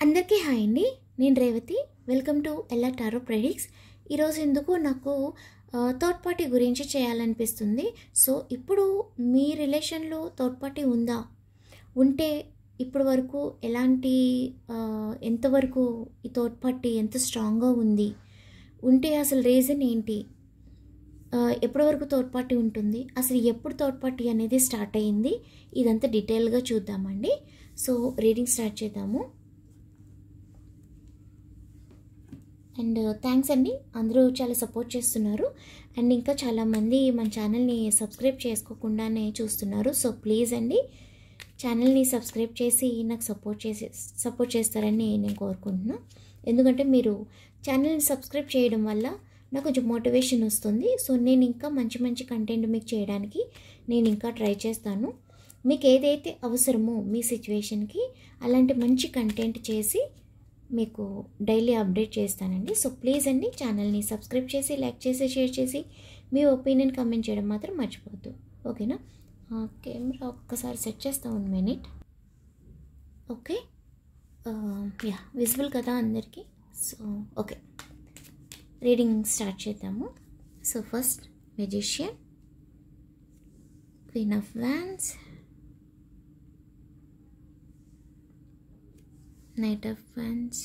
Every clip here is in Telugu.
అందరికీ హాయ్ అండి. నేను Revathi. Welcome to Ella tarot ప్రెడిక్ట్స్. ఈరోజు ఎందుకు నాకు థర్డ్ పార్టీ గురించి చేయాలనిపిస్తుంది. సో ఇప్పుడు మీ రిలేషన్లో థర్డ్ పార్టీ ఉందా? ఉంటే ఇప్పటి వరకు ఎలాంటి ఎంతవరకు ఈ థర్డ్ పార్టీ ఎంత స్ట్రాంగ్గా ఉంది, ఉంటే అసలు రీజన్ ఏంటి, ఎప్పటి వరకు థర్డ్ పార్టీ ఉంటుంది, అసలు ఎప్పుడు థర్డ్ పార్టీ అనేది స్టార్ట్ అయ్యింది, ఇదంతా డీటెయిల్గా చూద్దామండి. సో రీడింగ్ స్టార్ట్ చేద్దాము. అండ్ థ్యాంక్స్ అండి, అందరూ చాలా సపోర్ట్ చేస్తున్నారు. అండ్ ఇంకా చాలామంది మన ఛానల్ని సబ్స్క్రైబ్ చేసుకోకుండానే చూస్తున్నారు. సో ప్లీజ్ అండి, ఛానల్ని సబ్స్క్రైబ్ చేసి నాకు సపోర్ట్ చేస్తారని నేను కోరుకుంటున్నాను. ఎందుకంటే మీరు ఛానల్ని సబ్స్క్రైబ్ చేయడం వల్ల నాకు కొంచెం మోటివేషన్ వస్తుంది. సో నేను ఇంకా మంచి మంచి కంటెంట్ మీకు చేయడానికి నేను ఇంకా ట్రై చేస్తాను. మీకు ఏదైతే అవసరమో మీ సిచ్యువేషన్కి అలాంటి మంచి కంటెంట్ చేసి మీకు డైలీ అప్డేట్ చేస్తానండి. సో ప్లీజ్ అండి, ఛానల్ని సబ్స్క్రైబ్ చేసి, లైక్ చేసి, షేర్ చేసి, మీ ఒపీనియన్ కమెంట్ చేయడం మాత్రం మర్చిపోవద్దు. ఓకేనా? కెమెరా ఒక్కసారి సెట్ చేస్తాం 1 minute. ఓకే, యా విజిబుల్ కదా అందరికీ? సో ఓకే, రీడింగ్ స్టార్ట్ చేద్దాము. So first magician, queen of wands, Knight of Wands,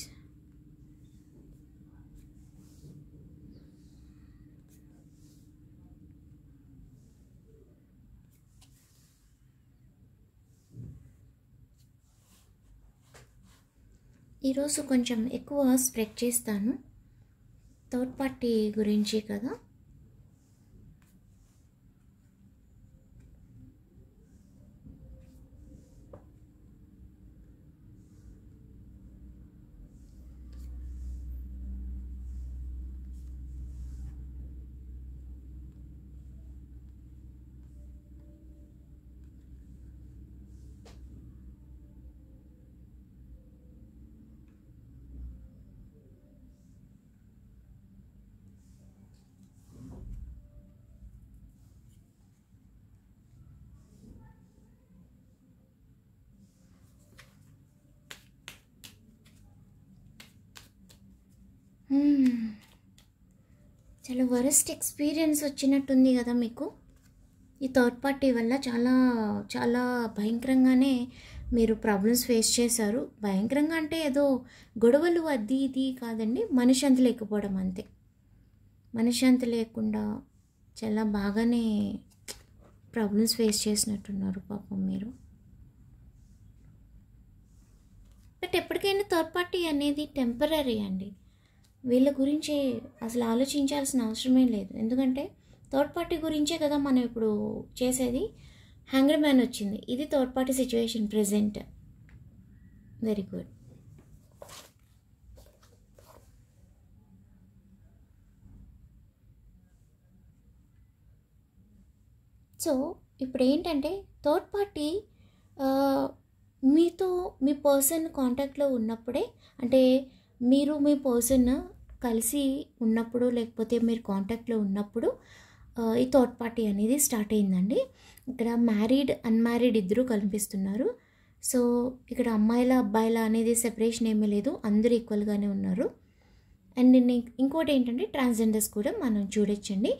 ఈరోజు కొంచెం ఎక్కువ స్ప్రెడ్ చేస్తాను థర్డ్ పార్టీ గురించి కదా. చాలా వరస్ట్ ఎక్స్పీరియన్స్ వచ్చినట్టుంది కదా మీకు ఈ థర్డ్ పార్టీ వల్ల. చాలా చాలా భయంకరంగానే మీరు ప్రాబ్లమ్స్ ఫేస్ చేశారు. భయంకరంగా అంటే ఏదో గొడవలు అది ఇది కాదండి, మనశ్శాంతి లేకపోవడం అంతే. మనశ్శాంతి లేకుండా చాలా బాగానే ప్రాబ్లమ్స్ ఫేస్ చేసినట్టున్నారు పాపం మీరు. బట్ ఎప్పటికైనా థర్డ్ పార్టీ అనేది టెంపరీ అండి. వీళ్ళ గురించి అసలు ఆలోచించాల్సిన అవసరమే లేదు. ఎందుకంటే థర్డ్ పార్టీ గురించే కదా మనం ఇప్పుడు చేసేది. హ్యాంగర్ మ్యాన్ వచ్చింది, ఇది third party situation present. Very good. So ఇప్పుడు ఏంటంటే థర్డ్ పార్టీ మీతో మీ పర్సన్ కాంటాక్ట్లో ఉన్నప్పుడే, అంటే మీరు మీ పర్సన్ కలిసి ఉన్నప్పుడు లేకపోతే మీరు కాంటాక్ట్లో ఉన్నప్పుడు ఈ థర్డ్ పార్టీ అనేది స్టార్ట్ అయిందండి. ఇక్కడ మ్యారీడ్ అన్మ్యారీడ్ ఇద్దరు కనిపిస్తున్నారు. సో ఇక్కడ అమ్మాయిల అబ్బాయిల అనేది సెపరేషన్ ఏమీ లేదు, అందరూ ఈక్వల్గానే ఉన్నారు. అండ్ ఇంకోటి ఏంటంటే ట్రాన్స్జెండర్స్ కూడా మనం చూడొచ్చండి.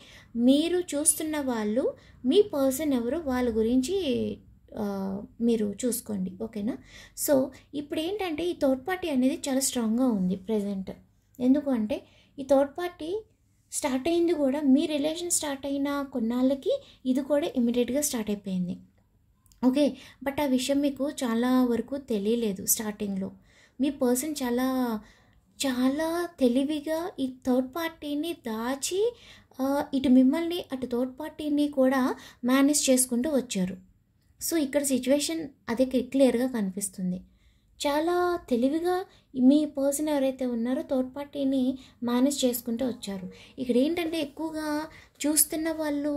మీరు చూస్తున్న వాళ్ళు మీ పర్సన్ ఎవరు, వాళ్ళ గురించి మీరు చూసుకోండి. ఓకేనా? సో ఇప్పుడు ఏంటంటే ఈ థర్డ్ పార్టీ అనేది చాలా స్ట్రాంగ్గా ఉంది ప్రజెంట్. ఎందుకు అంటే ఈ థర్డ్ పార్టీ స్టార్ట్ అయింది కూడా మీ రిలేషన్ స్టార్ట్ అయిన కొన్నాళ్ళకి ఇది కూడా ఇమీడియట్గా స్టార్ట్ అయిపోయింది. ఓకే, బట్ ఆ విషయం మీకు చాలా వరకు తెలియలేదు స్టార్టింగ్లో. మీ పర్సన్ చాలా చాలా తెలివిగా ఈ థర్డ్ పార్టీని దాచి ఇటు మిమ్మల్ని అటు థర్డ్ పార్టీని కూడా మేనేజ్ చేసుకుంటూ వచ్చారు. సో ఇక్కడ సిచ్యువేషన్ అదే క్లియర్గా కనిపిస్తుంది. చాలా తెలివిగా మీ పర్సన్ ఎవరైతే ఉన్నారో థర్డ్ పార్టీని మేనేజ్ చేసుకుంటూ వచ్చారు. ఇక్కడ ఏంటంటే ఎక్కువగా చూస్తున్న వాళ్ళు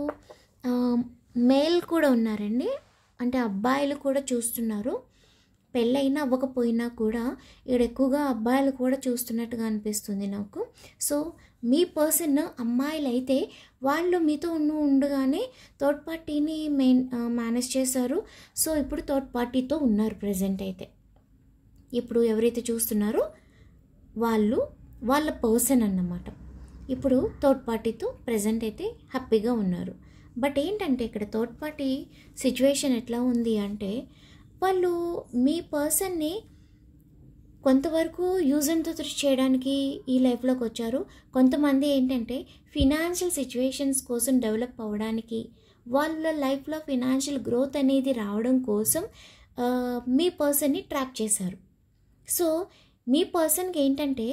మేల్ కూడా ఉన్నారండి, అంటే అబ్బాయిలు కూడా చూస్తున్నారు. పెళ్ళైనా అవ్వకపోయినా కూడా ఇక్కడ ఎక్కువగా అబ్బాయిలు కూడా చూస్తున్నట్టుగా అనిపిస్తుంది నాకు. సో మీ పర్సన్ అమ్మాయిలు అయితే వాళ్ళు మీతో ఉండగానే థర్డ్ పార్టీని మేనేజ్ చేశారు. సో ఇప్పుడు థర్డ్ పార్టీతో ఉన్నారు ప్రజెంట్ అయితే. ఇప్పుడు ఎవరైతే చూస్తున్నారో వాళ్ళ పర్సన్ అన్నమాట. ఇప్పుడు థర్డ్ పార్టీతో ప్రజెంట్ అయితే హ్యాపీగా ఉన్నారు. బట్ ఏంటంటే ఇక్కడ థర్డ్ పార్టీ సిచ్యువేషన్ ఎట్లా ఉంది అంటే, వాళ్ళు మీ పర్సన్ని కొంతవరకు యూజ్ అండ్ త్రో చేయడానికి ఈ లైఫ్లోకి వచ్చారు. కొంతమంది ఏంటంటే ఫినాన్షియల్ సిచ్యువేషన్స్ కోసం డెవలప్ అవ్వడానికి, వాళ్ళ లైఫ్లో ఫినాన్షియల్ గ్రోత్ అనేది రావడం కోసం మీ పర్సన్ని ట్రాప్ చేశారు. సో మీ పర్సన్కి ఏంటంటే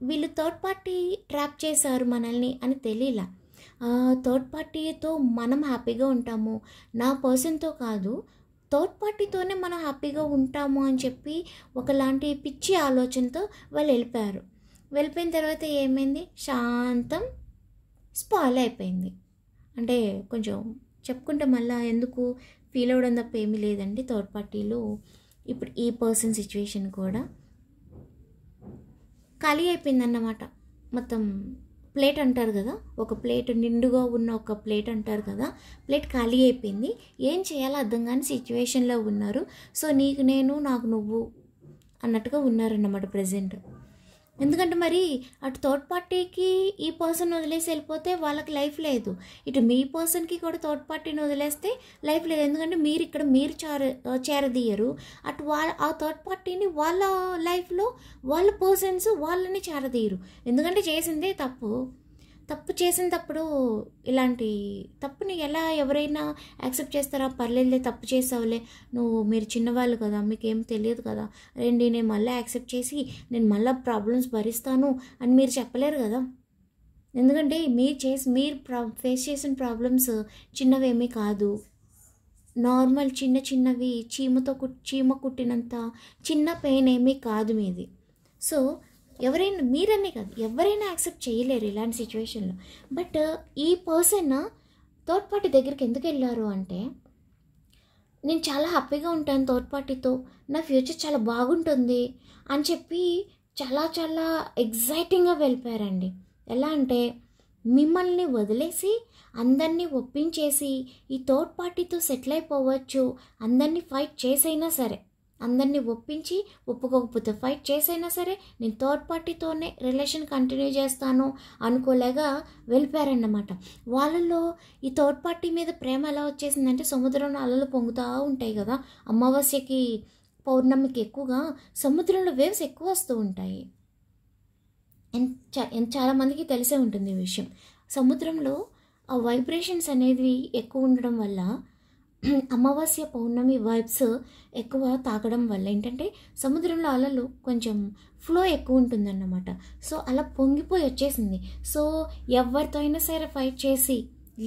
వీళ్ళు థర్డ్ పార్టీ ట్రాప్ చేశారు మనల్ని అని తెలియలా. థర్డ్ పార్టీతో మనం హ్యాపీగా ఉంటాము, నా పర్సన్తో కాదు థర్డ్ పార్టీతోనే మనం హ్యాపీగా ఉంటాము అని చెప్పి ఒకలాంటి పిచ్చి ఆలోచనతో వాళ్ళు వెళ్ళిపోయారు. వెళ్ళిపోయిన తర్వాత ఏమైంది, శాంతం స్పాయిల్ అయిపోయింది. అంటే కొంచెం చెప్పుకుంటే మళ్ళీ ఎందుకు ఫీల్ అవ్వడం తప్ప ఏమీ లేదండి. థర్డ్ పార్టీలో ఇప్పుడు ఈ పర్సన్ సిచ్యువేషన్ కూడా ఖాళీ అయిపోయిందన్నమాట. మొత్తం ప్లేట్ అంటారు కదా, ఒక ప్లేట్ నిండుగా ఉన్న ఒక ప్లేట్ అంటారు కదా, ప్లేట్ ఖాళీ అయిపోయింది. ఏం చేయాలో అర్థం కాని సిచ్యువేషన్లో ఉన్నారు. సో నీకు నేను నాకు నువ్వు అన్నట్టుగా ఉన్నారన్నమాట ప్రజెంట్. ఎందుకంటే మరి అటు థర్డ్ పార్టీకి ఈ పర్సన్ వదిలేసి వెళ్ళిపోతే వాళ్ళకి లైఫ్ లేదు, ఇటు మీ పర్సన్కి కూడా థర్డ్ పార్టీని వదిలేస్తే లైఫ్ లేదు. ఎందుకంటే మీరు ఇక్కడ చేరదీయరు, అటు ఆ థర్డ్ పార్టీని వాళ్ళ లైఫ్లో వాళ్ళ పర్సన్స్ వాళ్ళని చేరదీయరు. ఎందుకంటే చేసిందే తప్పు చేసినప్పుడు ఇలాంటి తప్పుని ఎలా ఎవరైనా యాక్సెప్ట్ చేస్తారా? పర్లేదులే, తప్పు చేసావులే, మీరు చిన్నవాళ్ళు కదా, మీకేం తెలియదు కదా, రండి నేను మళ్ళీ యాక్సెప్ట్ చేసి నేను మళ్ళీ ప్రాబ్లమ్స్ భరిస్తాను అని మీరు చెప్పలేరు కదా. ఎందుకంటే మీరు ఫేస్ చేసిన ప్రాబ్లమ్స్ చిన్నవేమీ కాదు, నార్మల్ చిన్నవి చీమ కుట్టినంత చిన్న పెయిన్ ఏమీ కాదు మీది. సో ఎవరైనా, మీరనే కాదు ఎవరైనా యాక్సెప్ట్ చేయలేరు ఇలాంటి సిచ్యువేషన్లో. బట్ ఈ పర్సన్ థర్డ్ పార్టీ దగ్గరికి ఎందుకు వెళ్ళారు అంటే, నేను చాలా హ్యాపీగా ఉంటాను థర్డ్ పార్టీతో, నా ఫ్యూచర్ చాలా బాగుంటుంది అని చెప్పి చాలా ఎగ్జైటింగ్గా వెళ్ళిపోయారండి. ఎలా అంటే మిమ్మల్ని వదిలేసి అందరినీ ఒప్పించేసి ఈ థర్డ్ పార్టీతో సెటిల్ అయిపోవచ్చు, అందరినీ ఫైట్ చేసైనా సరే, అందరినీ ఒప్పించి ఒప్పుకోకపోతే ఫైట్ చేసైనా సరే నేను థర్డ్ పార్టీతోనే రిలేషన్ కంటిన్యూ చేస్తాను అనుకోలేక వెళ్ళిపోయారన్నమాట. వాళ్ళల్లో ఈ థర్డ్ పార్టీ మీద ప్రేమ ఎలా వచ్చేసిందంటే, సముద్రంలో అలలు పొంగుతూ ఉంటాయి కదా, అమావాస్యకి పౌర్ణమికి ఎక్కువగా సముద్రంలో వేవ్స్ ఎక్కువ వస్తూ ఉంటాయి. చాలామందికి తెలిసే ఉంటుంది ఈ విషయం. సముద్రంలో ఆ వైబ్రేషన్స్ అనేది ఎక్కువ ఉండడం వల్ల, అమావాస్య పౌర్ణమి వైబ్స్ ఎక్కువ తాకడం వల్ల ఏంటంటే సముద్రంలో అలలు కొంచెం ఫ్లో ఎక్కువ ఉంటుందన్నమాట. సో అలా పొంగిపోయి వచ్చేసింది. సో ఎవరితో అయినా సరే ఫైట్ చేసి,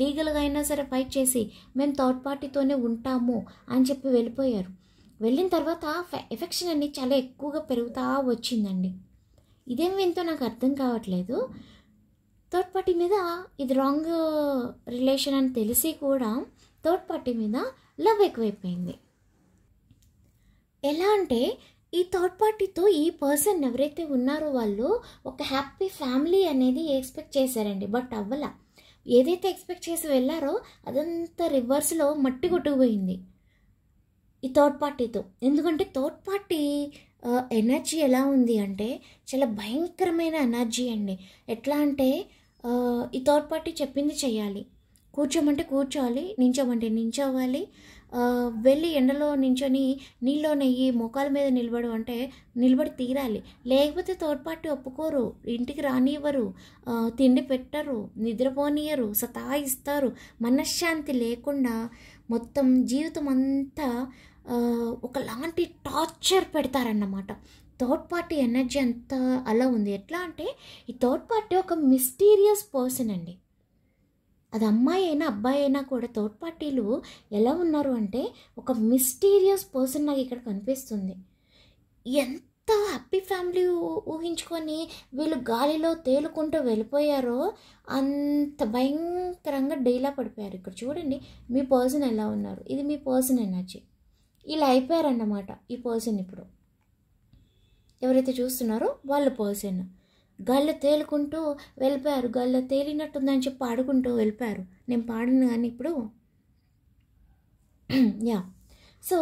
లీగల్గా అయినా సరే ఫైట్ చేసి మేము థర్డ్ పార్టీతోనే ఉంటాము అని చెప్పి వెళ్ళిపోయారు. వెళ్ళిన తర్వాత ఎఫెక్షన్ అనేది చాలా ఎక్కువగా పెరుగుతూ వచ్చిందండి. ఇదేం వింతో నాకు అర్థం కావట్లేదు. థర్డ్ పార్టీ మీద ఇది రాంగ్ రిలేషన్ అని తెలిసి కూడా థర్డ్ పార్టీ మీద లవ్ ఎక్కువైపోయింది. ఎలా అంటే ఈ థర్డ్ పార్టీతో ఈ పర్సన్ ఎవరైతే ఉన్నారో వాళ్ళు ఒక హ్యాపీ ఫ్యామిలీ అనేది ఎక్స్పెక్ట్ చేశారండి. బట్ అవ్వలా. ఏదైతే ఎక్స్పెక్ట్ చేసి వెళ్ళారో అదంతా రివర్స్లో మట్టి కొట్టుకుపోయింది ఈ థర్డ్ పార్టీతో. ఎందుకంటే థర్డ్ పార్టీ ఎనర్జీ ఎలా ఉంది అంటే చాలా భయంకరమైన ఎనర్జీ అండి. ఎట్లా అంటే ఈ థర్డ్ పార్టీ చెప్పింది చెయ్యాలి, కూర్చోమంటే కూర్చోవాలి, నించోమంటే నించోవాలి, వెళ్ళి ఎండలో నించొని నీళ్ళలో నెయ్యి మోకాల మీద నిలబడు అంటే నిలబడి తీరాలి. లేకపోతే థర్డ్ పార్టీ ఒప్పుకోరు, ఇంటికి రానివ్వరు, తిండి పెట్టరు, నిద్రపోనియరు, సతాయిస్తారు. మనశ్శాంతి లేకుండా మొత్తం జీవితం అంతా ఒకలాంటి టార్చర్ పెడతారన్నమాట. థర్డ్ పార్టీ ఎనర్జీ అంతా అలా ఉంది. ఎట్లా అంటే ఈ థర్డ్ పార్టీ ఒక మిస్టీరియస్ పర్సన్ అండి. అది అమ్మాయి అయినా అబ్బాయి అయినా కూడా థర్డ్ పార్టీలు ఎలా ఉన్నారు అంటే ఒక మిస్టీరియస్ పర్సన్ నాకు ఇక్కడ కనిపిస్తుంది. ఎంత హ్యాపీ ఫ్యామిలీ ఊహించుకొని వీళ్ళు గాలిలో తేలుకుంటూ వెళ్ళిపోయారో అంత భయంకరంగా డీలా పడిపోయారు. ఇక్కడ చూడండి మీ పర్సన్ ఎలా ఉన్నారు, ఇది మీ పర్సన్ ఎనర్జీ. ఇలా అయిపోయారన్నమాట ఈ పర్సన్. ఇప్పుడు ఎవరైతే చూస్తున్నారో వాళ్ళ పర్సన్ గాల్లో తేలుకుంటూ వెళ్ళిపోయారు. గాల్లో తేలినట్టుందని చెప్పి పాడుకుంటూ వెళ్ళిపోయారు. నేను పాడిన కానీ ఇప్పుడు యా. సో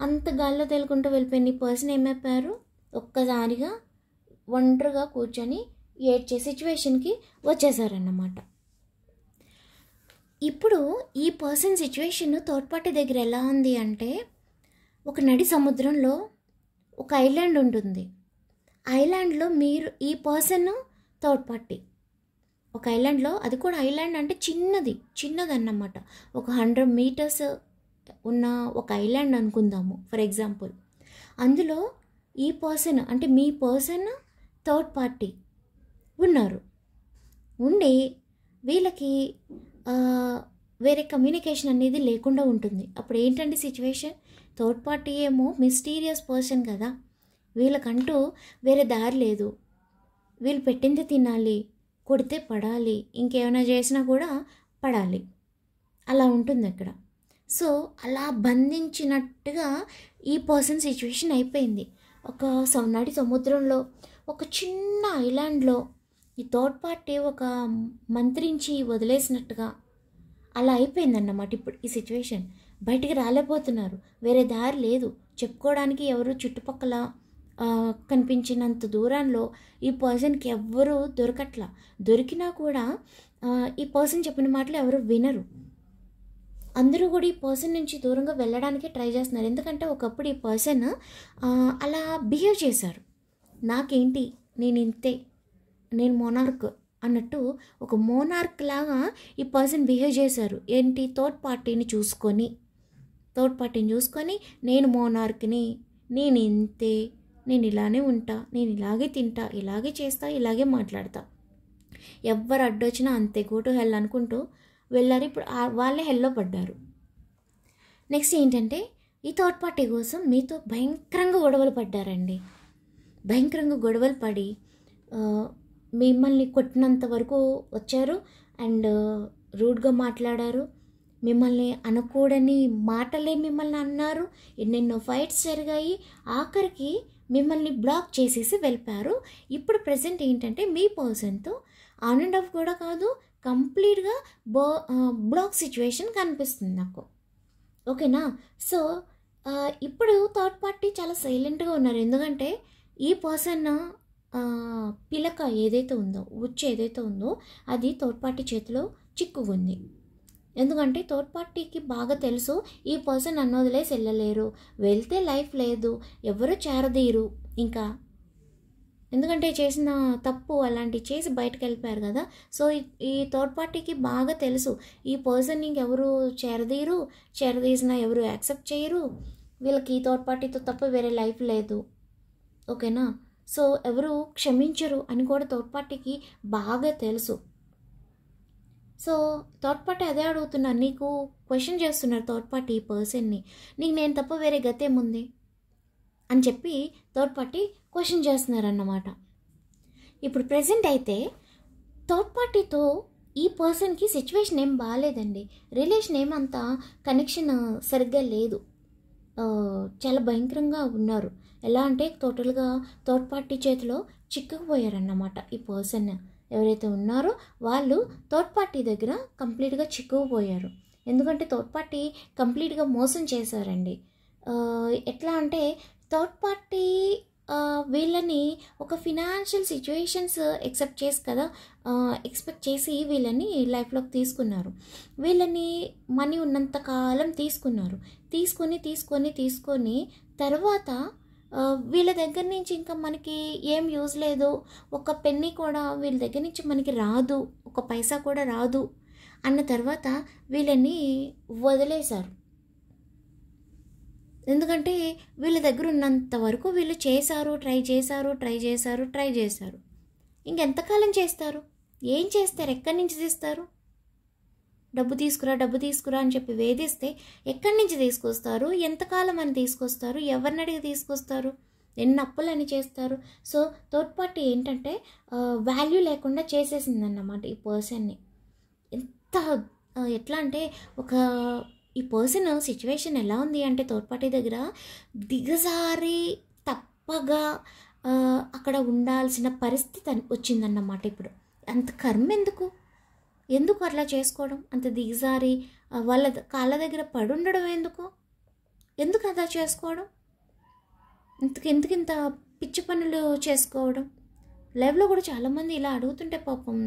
అంత గాల్లో తేలుకుంటూ వెళ్ళిపోయిన ఈ పర్సన్ ఏమైపోయారు, ఒక్కసారిగా ఒంటరిగా కూర్చొని ఏడ్చే సిచ్యువేషన్కి వచ్చేసారన్నమాట. ఇప్పుడు ఈ పర్సన్ సిచ్యువేషన్ థర్డ్ పార్టీ దగ్గర ఎలా ఉంది అంటే, ఒక నడి సముద్రంలో ఒక ఐలాండ్ ఉంటుంది. ఐలాండ్లో మీరు ఈ పర్సన్ థర్డ్ పార్టీ ఒక ఐలాండ్లో, అది కూడా ఐలాండ్ అంటే చిన్నదన్నమాట. ఒక 100 మీటర్స్ ఉన్న ఒక ఐలాండ్ అనుకుందాము ఫర్ ఎగ్జాంపుల్. అందులో ఈ పర్సన్ అంటే మీ పర్సన్ థర్డ్ పార్టీ ఉన్నారు. ఉండి వీళ్ళకి వేరే కమ్యూనికేషన్ అనేది లేకుండా ఉంటుంది. అప్పుడు ఏంటంటే సిచ్యువేషన్, థర్డ్ పార్టీ ఏమో మిస్టీరియస్ పర్సన్ కదా, వీళ్ళకంటూ వేరే దారి లేదు. వీళ్ళు పెట్టింది తినాలి, కొడితే పడాలి, ఇంకేమైనా చేసినా కూడా పడాలి, అలా ఉంటుంది అక్కడ. సో అలా బంధించినట్టుగా ఈ పర్సన్ సిచ్యువేషన్ అయిపోయింది. ఒక నడి సముద్రంలో ఒక చిన్న ఐలాండ్లో ఈ థర్డ్ పార్టీ ఒక మంత్రించి వదిలేసినట్టుగా అలా అయిపోయిందన్నమాట. ఇప్పుడు ఈ సిచ్యువేషన్ బయటికి రాలేకపోతున్నారు, వేరే దారి లేదు, చెప్పుకోవడానికి ఎవరు చుట్టుపక్కల కనిపించినంత దూరంలో ఈ పర్సన్కి ఎవ్వరూ దొరకట్లా. దొరికినా కూడా ఈ పర్సన్ చెప్పిన మాటలు ఎవరు వినరు. అందరూ కూడా ఈ పర్సన్ నుంచి దూరంగా వెళ్ళడానికే ట్రై చేస్తున్నారు. ఎందుకంటే ఒకప్పుడు ఈ పర్సన్ అలా బిహేవ్ చేశారు, నాకేంటి, నేను ఇంతే, నేను మోనార్క్ అన్నట్టు ఒక మోనార్క్ లాగా ఈ పర్సన్ బిహేవ్ చేశారు. ఏంటి, థర్డ్ పార్టీని చూసుకొని నేను మోనార్క్ని, నేను ఇంతే, నేను ఇలానే ఉంటా, నేను ఇలాగే తింటా, ఇలాగే చేస్తా, ఇలాగే మాట్లాడతా, ఎవ్వరు అడ్డొచ్చినా అంతే, గో టు హెల్ అనుకుంటూ వెళ్ళారు. ఇప్పుడు వాళ్ళే హెల్లో పడ్డారు. నెక్స్ట్ ఏంటంటే, ఈ థర్డ్ పార్టీ కోసం మీతో భయంకరంగా గొడవలు పడ్డారండి. భయంకరంగా గొడవలు పడి మిమ్మల్ని కొట్టినంత వరకు వచ్చారు అండ్ రూడ్గా మాట్లాడారు. మిమ్మల్ని అనకూడని మాటలే మిమ్మల్ని అన్నారు. ఎన్నెన్నో ఫైట్స్ జరిగాయి. ఆఖరికి మిమ్మల్ని బ్లాక్ చేసేసి వెళ్ళిపోయారు. ఇప్పుడు ప్రజెంట్ ఏంటంటే మీ పర్సన్తో ఆన్ అండ్ ఆఫ్ కూడా కాదు, కంప్లీట్గా బ్లాక్ సిచ్యువేషన్ కనిపిస్తుంది నాకు. ఓకేనా? సో ఇప్పుడు థర్డ్ పార్టీ చాలా సైలెంట్గా ఉన్నారు. ఎందుకంటే ఈ పర్సన్ పిలక ఏదైతే ఉందో, ఉచ్చు ఏదైతే ఉందో అది థర్డ్ పార్టీ చేతిలో చిక్కుకుంది. ఎందుకంటే థర్డ్ పార్టీకి బాగా తెలుసు ఈ పర్సన్ నన్ను వదిలేసి వెళ్ళలేరు, వెళ్తే లైఫ్ లేదు, ఎవరు చేరదీరు ఇంకా. ఎందుకంటే చేసిన తప్పు అలాంటివి చేసి బయటకు వెళ్ళిపోయారు కదా. సో ఈ థర్డ్ పార్టీకి బాగా తెలుసు ఈ పర్సన్ ఇంకెవరు చేరదీసినా ఎవరు యాక్సెప్ట్ చేయరు, వీళ్ళకి ఈ థర్డ్ పార్టీతో తప్ప వేరే లైఫ్ లేదు. ఓకేనా? సో ఎవరు క్షమించరు అని కూడా థర్డ్ పార్టీకి బాగా తెలుసు. సో థర్డ్ పార్టీ అదే అడుగుతున్నారు, నీకు క్వశ్చన్ చేస్తున్నారు థర్డ్ పార్టీ ఈ పర్సన్ని, నీకు నేను తప్ప వేరే గతేముంది అని చెప్పి థర్డ్ పార్టీ క్వశ్చన్ చేస్తున్నారు అన్నమాట. ఇప్పుడు ప్రెజెంట్ అయితే థర్డ్ పార్టీతో ఈ పర్సన్కి సిచ్యువేషన్ ఏం బాగాలేదండి. రిలేషన్ ఏమంతా కనెక్షన్ సరిగ్గా లేదు, చాలా భయంకరంగా ఉన్నారు. ఎలా అంటే టోటల్గా థర్డ్ పార్టీ చేతిలో చిక్కుకుపోయారన్నమాట. ఈ పర్సన్ ఎవరైతే ఉన్నారో వాళ్ళు థర్డ్ పార్టీ దగ్గర కంప్లీట్గా చిక్కుకుపోయారు. ఎందుకంటే థర్డ్ పార్టీ కంప్లీట్గా మోసం చేశారండి. ఎట్లా అంటే థర్డ్ పార్టీ వీళ్ళని ఒక ఫినాన్షియల్ సిచ్యువేషన్స్ ఎక్స్పెక్ట్ చేసి వీళ్ళని లైఫ్లోకి తీసుకున్నారు. వీళ్ళని మనీ ఉన్నంత కాలం తీసుకున్నారు. తీసుకొని తర్వాత వీళ్ళ దగ్గర నుంచి ఇంకా మనకి ఏం యూజ్ లేదు, ఒక పెన్నీ కూడా వీళ్ళ దగ్గర నుంచి మనకి రాదు, ఒక పైసా కూడా రాదు అన్న తర్వాత వీళ్ళని వదిలేశారు. ఎందుకంటే వీళ్ళ దగ్గర ఉన్నంత వరకు వీళ్ళు ట్రై చేశారు. ఇంకెంతకాలం చేస్తారు? ఏం చేస్తారు? ఎక్కడి నుంచి తీస్తారు? డబ్బు తీసుకురా అని చెప్పి వేధిస్తే ఎక్కడి నుంచి తీసుకొస్తారు? ఎంతకాలం అని తీసుకొస్తారు? ఎవరిని అడిగి తీసుకొస్తారు? ఎన్ని అప్పులని చేస్తారు? సో థర్డ్ పార్టీ ఏంటంటే వాల్యూ లేకుండా చేసేసిందన్నమాట ఈ పర్సన్ని. ఎట్లా అంటే ఈ పర్సన్ సిచ్యువేషన్ ఎలా ఉంది అంటే థర్డ్ పార్టీ దగ్గర దిగజారి తప్పగా అక్కడ ఉండాల్సిన పరిస్థితి వచ్చిందన్నమాట. ఇప్పుడు అంత కర్మ ఎందుకు అట్లా చేసుకోవడం? అంత దిగజారి వాళ్ళ కాళ్ళ దగ్గర పడుండడం ఎందుకు? ఎందుకు అలా చేసుకోవడం? ఎందుకు ఇంత పిచ్చి పనులు చేసుకోవడం? లైవ్లో కూడా చాలామంది ఇలా అడుగుతుంటే పాపం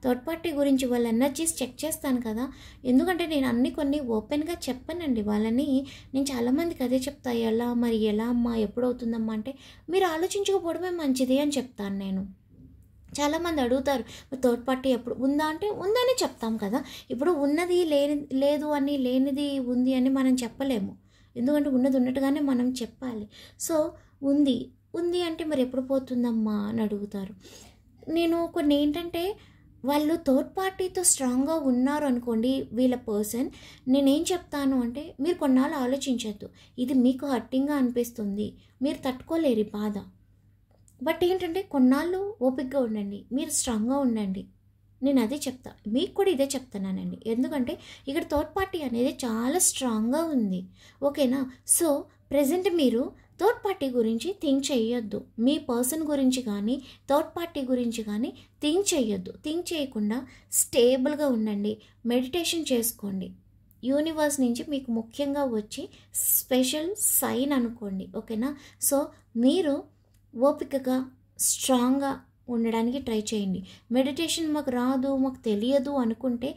థర్డ్ పార్టీ గురించి వాళ్ళ ఎనర్జీస్ చెక్ చేస్తాను కదా. ఎందుకంటే నేను కొన్ని ఓపెన్గా చెప్పానండి వాళ్ళని. నేను చాలామందికి అదే చెప్తా, ఎలా అమ్మా, ఎప్పుడవుతుందమ్మా అంటే మీరు ఆలోచించకపోవడమే మంచిది అని చెప్తాను నేను. చాలామంది అడుగుతారు థర్డ్ పార్టీ ఎప్పుడు ఉందా అంటే ఉందని చెప్తాం కదా. ఇప్పుడు ఉన్నది లేదు అని, లేనిది ఉంది అని మనం చెప్పలేము. ఎందుకంటే ఉన్నది ఉన్నట్టుగానే మనం చెప్పాలి. సో ఉంది అంటే మరి ఎప్పుడు పోతుందమ్మా అని అడుగుతారు. నేను కొన్ని ఏంటంటే వాళ్ళు థర్డ్ పార్టీతో స్ట్రాంగ్గా ఉన్నారు అనుకోండి వీళ్ళ పర్సన్, నేనేం చెప్తాను అంటే మీరు కొన్నాళ్ళు ఆలోచించద్దు. ఇది మీకు హర్టింగ్గా అనిపిస్తుంది, మీరు తట్టుకోలేరు ఈ బాధ. బట్ ఏంటంటే కొన్నాళ్ళు ఓపికగా ఉండండి, మీరు స్ట్రాంగ్గా ఉండండి. నేను అదే చెప్తా, మీకు కూడా ఇదే చెప్తున్నానండి. ఎందుకంటే ఇక్కడ థర్డ్ పార్టీ అనేది చాలా స్ట్రాంగ్గా ఉంది. ఓకేనా? సో ప్రజెంట్ మీరు థర్డ్ పార్టీ గురించి థింక్ చేయొద్దు. మీ పర్సన్ గురించి కానీ థర్డ్ పార్టీ గురించి కానీ థింక్ చేయొద్దు. థింక్ చేయకుండా స్టేబుల్గా ఉండండి, మెడిటేషన్ చేసుకోండి. యూనివర్స్ నుంచి మీకు ముఖ్యంగా వచ్చి స్పెషల్ సైన్ అనుకోండి. ఓకేనా? సో మీరు ఓపికగా స్ట్రాంగ్గా ఉండడానికి ట్రై చేయండి. మెడిటేషన్ మాకు రాదు, మాకు తెలియదు అనుకుంటే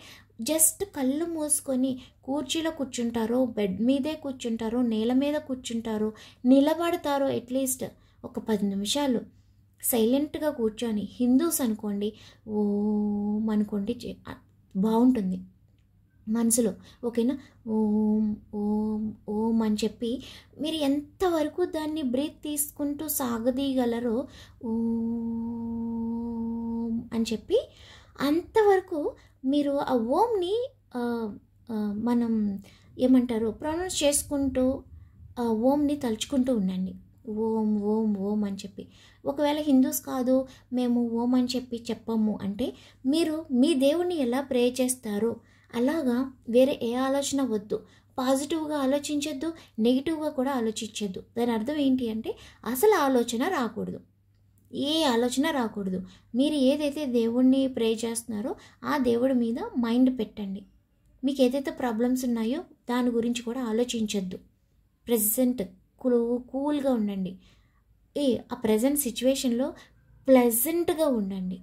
జస్ట్ కళ్ళు మూసుకొని కుర్చీలో కూర్చుంటారో, బెడ్ మీదే కూర్చుంటారో, నేల మీద కూర్చుంటారో, నిలబడతారో, అట్లీస్ట్ ఒక 10 నిమిషాలు సైలెంట్గా కూర్చొని, హిందూస్ అనుకోండి ఓం అనుకోండి, బాగుంటుంది మనసులో. ఓకేనా? ఓం ఓం ఓం అని చెప్పి మీరు ఎంతవరకు దాన్ని బ్రీత్ తీసుకుంటూ సాగదీయగలరో ఓం అని చెప్పి అంతవరకు మీరు ఆ ఓంని మనం ఏమంటారు ప్రొనౌన్స్ చేసుకుంటూ ఆ ఓంని తలుచుకుంటూ ఉండండి. ఓం ఓం ఓం అని చెప్పి. ఒకవేళ హిందూస్ కాదు, మేము ఓం అని చెప్పి చెప్పము అంటే మీరు మీ దేవుణ్ణి ఎలా ప్రే చేస్తారో అలాగా వేరే ఏ ఆలోచన వద్దు. పాజిటివ్గా ఆలోచించొద్దు, నెగిటివ్గా కూడా ఆలోచించొద్దు. దాని అర్థం ఏంటి అంటే అసలు ఆలోచన రాకూడదు, ఏ ఆలోచన రాకూడదు. మీరు ఏదైతే దేవుణ్ణి ప్రే చేస్తున్నారో ఆ దేవుడి మీద మైండ్ పెట్టండి. మీకు ఏదైతే ప్రాబ్లమ్స్ ఉన్నాయో దాని గురించి కూడా ఆలోచించొద్దు. ప్రెజెంట్ కూల్గా ఉండండి. ఆ ప్రజెంట్ సిచ్యువేషన్లో ప్లెజెంట్గా ఉండండి,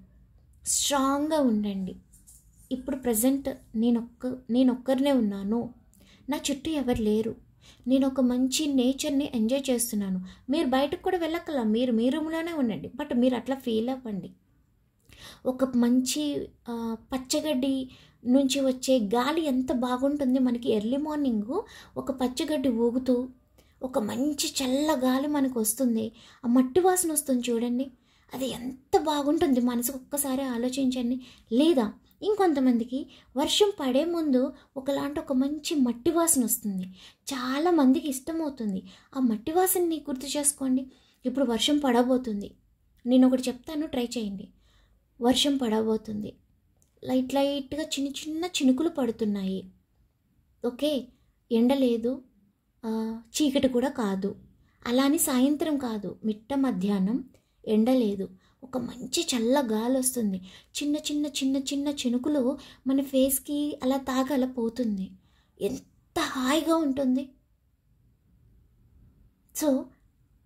స్ట్రాంగ్గా ఉండండి. ఇప్పుడు ప్రజెంట్ నేను ఒక్కరినే ఉన్నాను, నా చుట్టూ ఎవరు లేరు, నేను ఒక మంచి నేచర్ని ఎంజాయ్ చేస్తున్నాను. మీరు బయటకు కూడా వెళ్ళక్కల, మీరు మీ రూమ్లోనే ఉండండి. బట్ మీరు అట్లా ఫీల్ అవ్వండి. ఒక మంచి పచ్చగడ్డి నుంచి వచ్చే గాలి ఎంత బాగుంటుంది మనకి. ఎర్లీ మార్నింగ్ ఒక పచ్చగడ్డి ఊగుతూ ఒక మంచి చల్ల గాలి మనకు వస్తుంది, ఆ మట్టి వాసన వస్తుంది చూడండి, అది ఎంత బాగుంటుంది మనసుకు. ఒక్కసారి ఆలోచించండి. లేదా ఇంకొంతమందికి వర్షం పడే ముందు ఒక మంచి మట్టి వాసన వస్తుంది, చాలామందికి ఇష్టమవుతుంది. ఆ మట్టి వాసనని గుర్తు చేసుకోండి. ఇప్పుడు వర్షం పడబోతుంది, నేను ఒకటి చెప్తాను, ట్రై చేయండి. వర్షం పడబోతుంది, లైట్గా చిన్న చిన్న చినుకులు పడుతున్నాయి. ఓకే, ఎండ లేదు, చీకటి కూడా కాదు, అలానే సాయంత్రం కాదు, మిట్ట మధ్యాహ్నం, ఎండ లేదు, ఒక మంచి చల్ల గాలి వస్తుంది, చిన్న చిన్న చిన్న చిన్న చినుకులు మన ఫేస్కి అలా తాగల పోతుంది, ఎంత హాయిగా ఉంటుంది. సో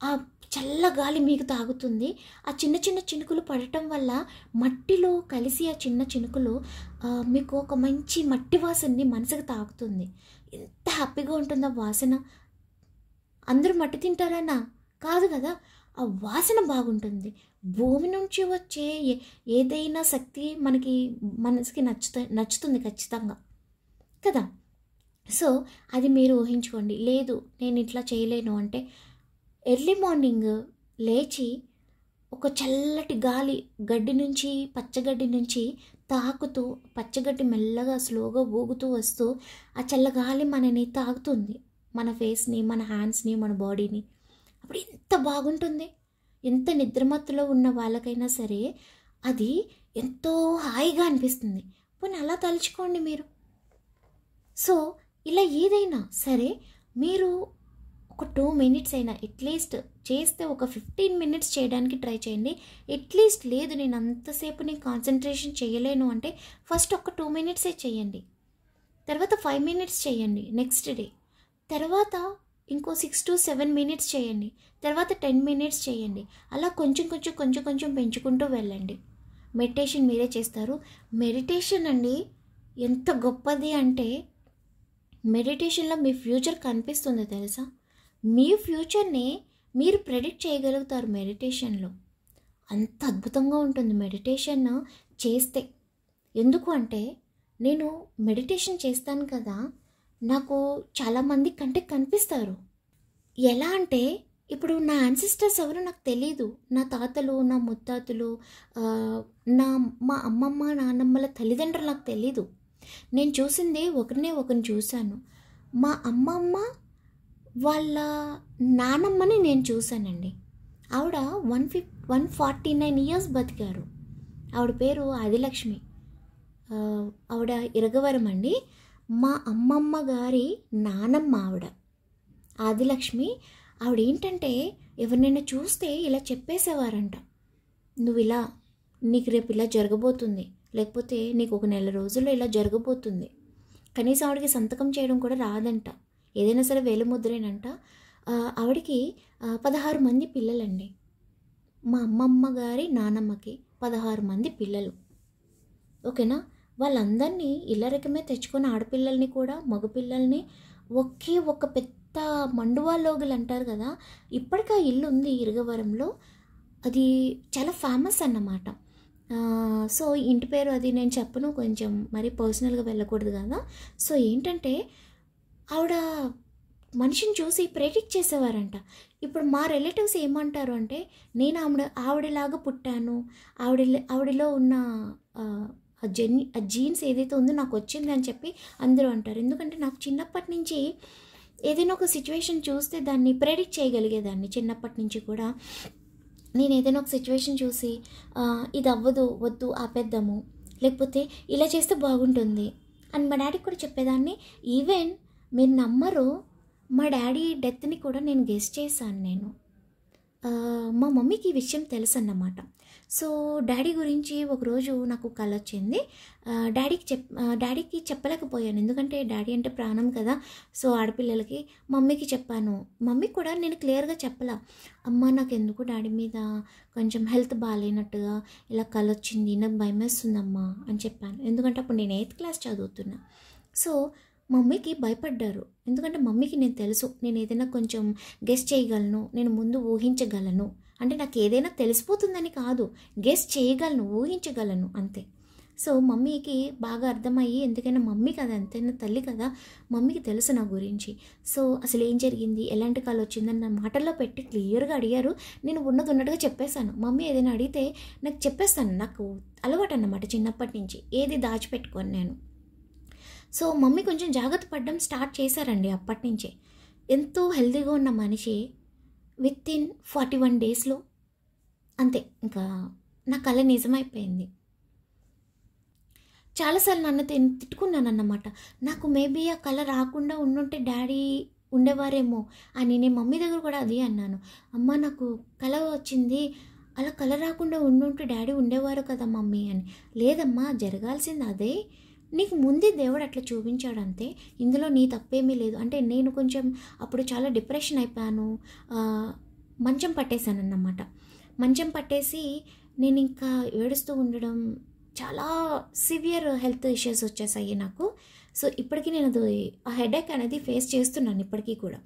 ఆ చల్ల గాలి మీకు తాగుతుంది. ఆ చిన్న చిన్న చినుకులు పడటం వల్ల మట్టిలో కలిసి ఆ చిన్న చినుకులు మీకు ఒక మంచి మట్టి వాసనని మనసుకు తాగుతుంది. ఎంత హ్యాపీగా ఉంటుందో వాసన. అందరూ మట్టి తింటారన్నా కాదు కదా, ఆ వాసన బాగుంటుంది. భూమి నుంచి వచ్చే ఏదైనా శక్తి మనసుకి నచ్చుతుంది ఖచ్చితంగా కదా. సో అది మీరు ఊహించుకోండి. లేదు నేను ఇట్లా చేయలేను అంటే ఎర్లీ మార్నింగ్ లేచి ఒక చల్లటి గాలి పచ్చగడ్డి నుంచి తాకుతూ, పచ్చగడ్డి మెల్లగా స్లోగా ఊగుతూ వస్తూ ఆ చల్లగాలి మనని తాకుతుంది, మన ఫేస్ని, మన హ్యాండ్స్ని, మన బాడీని. అప్పుడు ఎంత బాగుంటుంది. ఎంత నిద్రమత్తులో ఉన్న వాళ్ళకైనా సరే అది ఎంతో హాయిగా అనిపిస్తుంది. పోనీ అలా తలుచుకోండి మీరు. సో ఇలా ఏదైనా సరే మీరు ఒక 2 మినిట్స్ అయినా అట్లీస్ట్ చేస్తే, ఒక 15 మినిట్స్ చేయడానికి ట్రై చేయండి అట్లీస్ట్. లేదు నేను అంతసేపు కాన్సన్ట్రేషన్ చేయలేను అంటే ఫస్ట్ ఒక 2 మినిట్సే చేయండి, తర్వాత 5 మినిట్స్ చేయండి నెక్స్ట్ డే, తర్వాత ఇంకో 6 to 7 మినిట్స్ చేయండి, తర్వాత 10 మినిట్స్ చేయండి. అలా కొంచెం కొంచెం కొంచెం కొంచెం పెంచుకుంటూ వెళ్ళండి. మెడిటేషన్ మీరే చేస్తారు. మెడిటేషన్ అండి ఎంత గొప్పది అంటే, మెడిటేషన్లో మీ ఫ్యూచర్ కనిపిస్తుంది తెలుసా? మీ ఫ్యూచర్ని మీరు ప్రెడిక్ట్ చేయగలుగుతారు మెడిటేషన్లో. అంత అద్భుతంగా ఉంటుంది మెడిటేషన్ చేస్తే. ఎందుకు అంటే, నేను మెడిటేషన్ చేస్తాను కదా, నాకు చాలామంది కంటికి కనిపిస్తారు. ఎలా అంటే, ఇప్పుడు నా యాన్సిస్టర్స్ ఎవరో నాకు తెలీదు. నా తాతలు, నా ముత్తాతలు, మా అమ్మమ్మ నాన్నమ్మల తల్లిదండ్రులు నాకు తెలీదు. నేను చూసింది ఒకరిని చూశాను. మా అమ్మమ్మ వాళ్ళ నానమ్మని నేను చూశానండి. ఆవిడ 149 ఇయర్స్ బతికారు. ఆవిడ పేరు ఆదిలక్ష్మి. ఆవిడ ఇరగవరం అండి. మా అమ్మమ్మ గారి నానమ్మ ఆవిడ ఆదిలక్ష్మి. ఆవిడ ఏంటంటే, ఎవరినైనా చూస్తే ఇలా చెప్పేసేవారంట, నువ్వు ఇలా, నీకు రేపు ఇలా జరగబోతుంది, లేకపోతే నీకు ఒక నెల రోజుల్లో ఇలా జరగబోతుంది. కనీసం ఆవిడకి సంతకం చేయడం కూడా రాదంట, ఏదైనా సరే వేలిముద్రేనంట. ఆవిడకి 16 మంది పిల్లలండి. మా అమ్మమ్మ గారి నానమ్మకి 16 మంది పిల్లలు. ఓకేనా? వాళ్ళందరినీ ఇల్లరికమే తెచ్చుకొని, ఆడపిల్లల్ని కూడా మగపిల్లల్ని ఒకే ఒక పెద్ద మండువాలోగులు అంటారు కదా, ఇప్పటికీ ఆ ఇల్లు ఉంది ఇరగవరంలో. అది చాలా ఫేమస్ అన్నమాట. సో ఇంటి పేరు అది నేను చెప్పను, కొంచెం మరి పర్సనల్గా వెళ్ళకూడదు కదా. సో ఏంటంటే, ఆవిడ మనిషిని చూసి ప్రెడిక్ట్ చేసేవారంట. ఇప్పుడు మా రిలేటివ్స్ ఏమంటారు అంటే, నేను ఆవిడలాగా పుట్టాను, ఆవిడలో ఉన్న ఆ జీన్స్ ఏదైతే ఉందో నాకు వచ్చింది అని చెప్పి అందరూ అంటారు. ఎందుకంటే నాకు చిన్నప్పటి నుంచి ఏదైనా ఒక సిచ్యువేషన్ చూస్తే దాన్ని ప్రెడిక్ట్ చేయగలిగేదాన్ని. చిన్నప్పటి నుంచి కూడా నేను ఏదైనా ఒక సిచ్యువేషన్ చూసి ఇది అవ్వదు, వద్దు, ఆపేద్దాము, లేకపోతే ఇలా చేస్తే బాగుంటుంది అని మా డాడీకి కూడా చెప్పేదాన్ని. ఈవెన్ మీరు నమ్మరు, మా డాడీ డెత్ని కూడా నేను గెస్ చేశాను నేను. మా మమ్మీకి ఈ విషయం తెలుసు అన్నమాట. సో డాడీ గురించి ఒకరోజు నాకు కల వచ్చింది. డాడీకి చెప్పలేకపోయాను, ఎందుకంటే డాడీ అంటే ప్రాణం కదా. సో ఆడపిల్లలకి మమ్మీకి చెప్పాను. మమ్మీకి కూడా నేను క్లియర్గా చెప్పలా, అమ్మ నాకు ఎందుకు డాడీ మీద కొంచెం హెల్త్ బాగాలేనట్టుగా ఇలా కల వచ్చింది, నాకు భయం వేస్తుందమ్మా అని చెప్పాను. ఎందుకంటే అప్పుడు నేను 8th క్లాస్ చదువుతున్నా. సో మమ్మీకి భయపడ్డారు, ఎందుకంటే మమ్మీకి నేను తెలుసు, నేను ఏదైనా కొంచెం గెస్ చేయగలను, నేను ముందు ఊహించగలను. అంటే నాకు ఏదైనా తెలిసిపోతుందని కాదు, గెస్ చేయగలను, ఊహించగలను అంతే. సో మమ్మీకి బాగా అర్థమయ్యి, ఎందుకైనా మమ్మీ కదా, ఎంతైనా తల్లి కదా, మమ్మీకి తెలుసు నా గురించి. సో అసలు ఏం జరిగింది, ఎలాంటి కాలు వచ్చిందని నా మాటల్లో పెట్టి క్లియర్గా అడిగారు. నేను ఉన్నట్టుగా చెప్పేశాను. మమ్మీ ఏదైనా అడిగితే నాకు చెప్పేస్తాను, నాకు అలవాటు అన్నమాట చిన్నప్పటి నుంచి, ఏది దాచిపెట్టుకోను నేను. సో మమ్మీ కొంచెం జాగ్రత్త పడడం స్టార్ట్ చేశారండి అప్పటి నుంచే. ఎంతో హెల్తీగా ఉన్న మనిషి వితిన్ 41 డేస్లో అంతే ఇంకా నా కళ నిజమైపోయింది. చాలాసార్లు నన్ను తిట్టుకున్నాను అన్నమాట. నాకు మేబీ ఆ కళ రాకుండా ఉండుంటే డాడీ ఉండేవారేమో అని. నేను మమ్మీ దగ్గర కూడా అది అన్నాను, అమ్మ నాకు కళ వచ్చింది, అలా కళ రాకుండా ఉండుంటే డాడీ ఉండేవారు కదా మమ్మీ అని. లేదమ్మా, జరగాల్సింది అదే, నీకు ముందే దేవుడు అట్లా చూపించాడు అంతే, ఇందులో నీ తప్పేమీ లేదు. అంటే నేను కొంచెం అప్పుడు చాలా డిప్రెషన్ అయిపోయాను, మంచం పట్టేశాను అన్నమాట. మంచం పట్టేసి నేను ఇంకా ఏడుస్తూ ఉండడం, చాలా సివియర్ హెల్త్ ఇష్యూస్ వచ్చేసాయి నాకు. సో ఇప్పటికీ నేను ఆ హెడేక్ అనేది ఫేస్ చేస్తున్నాను ఇప్పటికీ కూడా.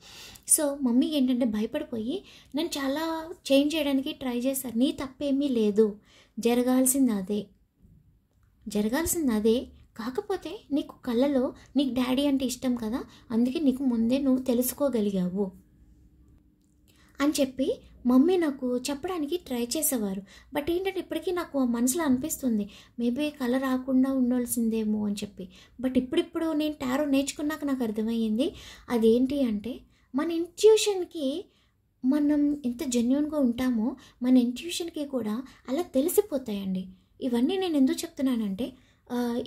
సో మమ్మీ ఏంటంటే భయపడిపోయి నన్ను చాలా చేంజ్ చేయడానికి ట్రై చేశారు. నీ తప్పేమీ లేదు, జరగాల్సింది అదే, కాకపోతే నీకు కళ్ళలో నీకు డాడీ అంటే ఇష్టం కదా, అందుకే నీకు ముందే నువ్వు తెలుసుకోగలిగావు అని చెప్పి మమ్మీ నాకు చెప్పడానికి ట్రై చేసేవారు. బట్ ఏంటంటే ఇప్పటికీ నాకు మనసులో అనిపిస్తుంది, మేబీ కళ రాకుండా ఉండాల్సిందేమో అని చెప్పి. బట్ ఇప్పుడు నేను టారో నేర్చుకున్నాక నాకు అర్థమయ్యింది, అదేంటి అంటే మన ఇంట్యూషన్కి, మనం ఎంత జెన్యూన్గా ఉంటామో మన ఇంట్యూషన్కి కూడా అలా తెలిసిపోతాయండి. ఇవన్నీ నేను ఎందుకు చెప్తున్నానంటే,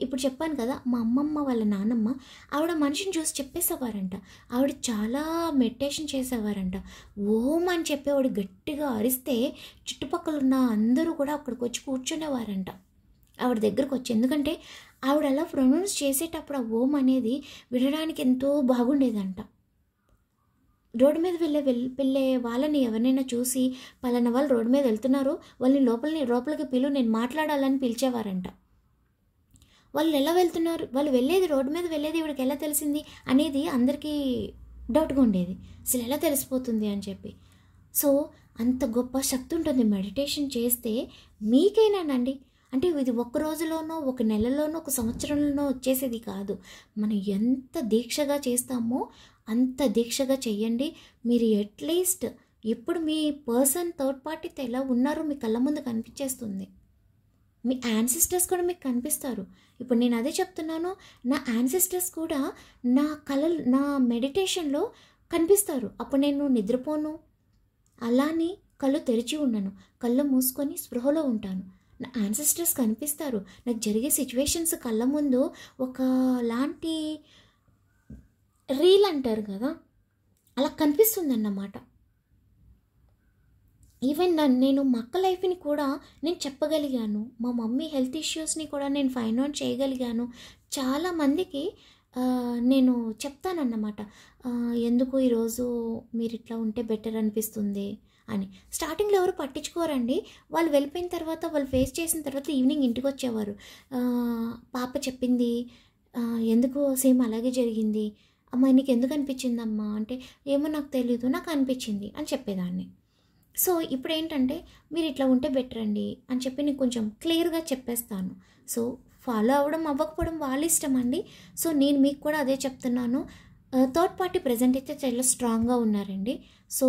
ఇప్పుడు చెప్పాను కదా, మా అమ్మమ్మ వాళ్ళ నానమ్మ ఆవిడ మనిషిని చూసి చెప్పేసేవారంట. ఆవిడ చాలా మెడిటేషన్ చేసేవారంట. ఓం అని చెప్పేవాడు గట్టిగా అరిస్తే చుట్టుపక్కల ఉన్న అందరూ కూడా అక్కడికి వచ్చి కూర్చునేవారంట ఆవిడ దగ్గరకు వచ్చి. ఎందుకంటే ఆవిడ అలా ప్రొనౌన్స్ చేసేటప్పుడు ఆ ఓం అనేది వినడానికి ఎంతో బాగుండేదంట. రోడ్డు మీద వెళ్ళే వాళ్ళని ఎవరినైనా చూసి పలానా వాళ్ళు రోడ్డు మీద వెళ్తున్నారు, వాళ్ళని లోపలికి పిలువు, నేను మాట్లాడాలని పిలిచేవారంట. వాళ్ళు ఎలా వెళ్తున్నారు, వాళ్ళు వెళ్ళేది రోడ్డు మీద వెళ్ళేది ఇవిడికి ఎలా తెలిసింది అనేది అందరికీ డౌట్గా ఉండేది. అసలు ఎలా తెలిసిపోతుంది అని చెప్పి. సో అంత గొప్ప శక్తి ఉంటుంది మెడిటేషన్ చేస్తే. మీకైనానండి, అంటే ఇది ఒక రోజులోనో, ఒక నెలలోనో, ఒక సంవత్సరంలోనో వచ్చేసేది కాదు. మనం ఎంత దీక్షగా చేస్తామో అంత దీక్షగా చెయ్యండి. మీరు అట్లీస్ట్ ఇప్పుడు మీ పర్సన్ థర్డ్ పార్టీతో ఎలా ఉన్నారో మీ కళ్ళ ముందు కనిపించేస్తుంది. మీ యాన్సిస్టర్స్ కూడా మీకు కనిపిస్తారు. ఇప్పుడు నేను అదే చెప్తున్నాను, నా యాన్సిస్టర్స్ కూడా నా మెడిటేషన్లో కనిపిస్తారు. అప్పుడు నేను నిద్రపోను, అలానే కళ్ళు తెరిచి ఉండను, కళ్ళు మూసుకొని స్పృహలో ఉంటాను. నా యాన్సిస్టర్స్ కనిపిస్తారు. నాకు జరిగే సిచ్యువేషన్స్ కళ్ళ ముందు ఒకలాంటి రీల్ అంటారు కదా, అలా కనిపిస్తుంది అన్నమాట. ఈవెన్ నేను మా అక్క లైఫ్ని కూడా నేను చెప్పగలిగాను, మా మమ్మీ హెల్త్ ఇష్యూస్ని కూడా నేను ఫైండ్ అవుట్ చేయగలిగాను. చాలామందికి నేను చెప్తానన్నమాట, ఎందుకు ఈరోజు మీరు ఇట్లా ఉంటే బెటర్ అనిపిస్తుంది అని. స్టార్టింగ్లో ఎవరు పట్టించుకోరండి. వాళ్ళు వెళ్ళిపోయిన తర్వాత, వాళ్ళు ఫేస్ చేసిన తర్వాత ఈవినింగ్ ఇంటికి వచ్చేవారు. పాప చెప్పింది, ఎందుకు సేమ్ అలాగే జరిగింది అమ్మ, నీకు ఎందుకు అనిపించిందమ్మా అంటే, ఏమో నాకు తెలీదు, నాకు అనిపించింది అని చెప్పేదాన్ని. సో ఇప్పుడు ఏంటంటే, మీరు ఇట్లా ఉంటే బెటర్ అండి అని చెప్పి నేను కొంచెం క్లియర్గా చెప్పేస్తాను. సో ఫాలో అవ్వడం అవ్వకపోవడం వాళ్ళ ఇష్టం అండి. సో నేను మీకు కూడా అదే చెప్తున్నాను. థర్డ్ పార్టీ ప్రజెంట్ అయితే చాలా స్ట్రాంగ్గా ఉన్నారండి. సో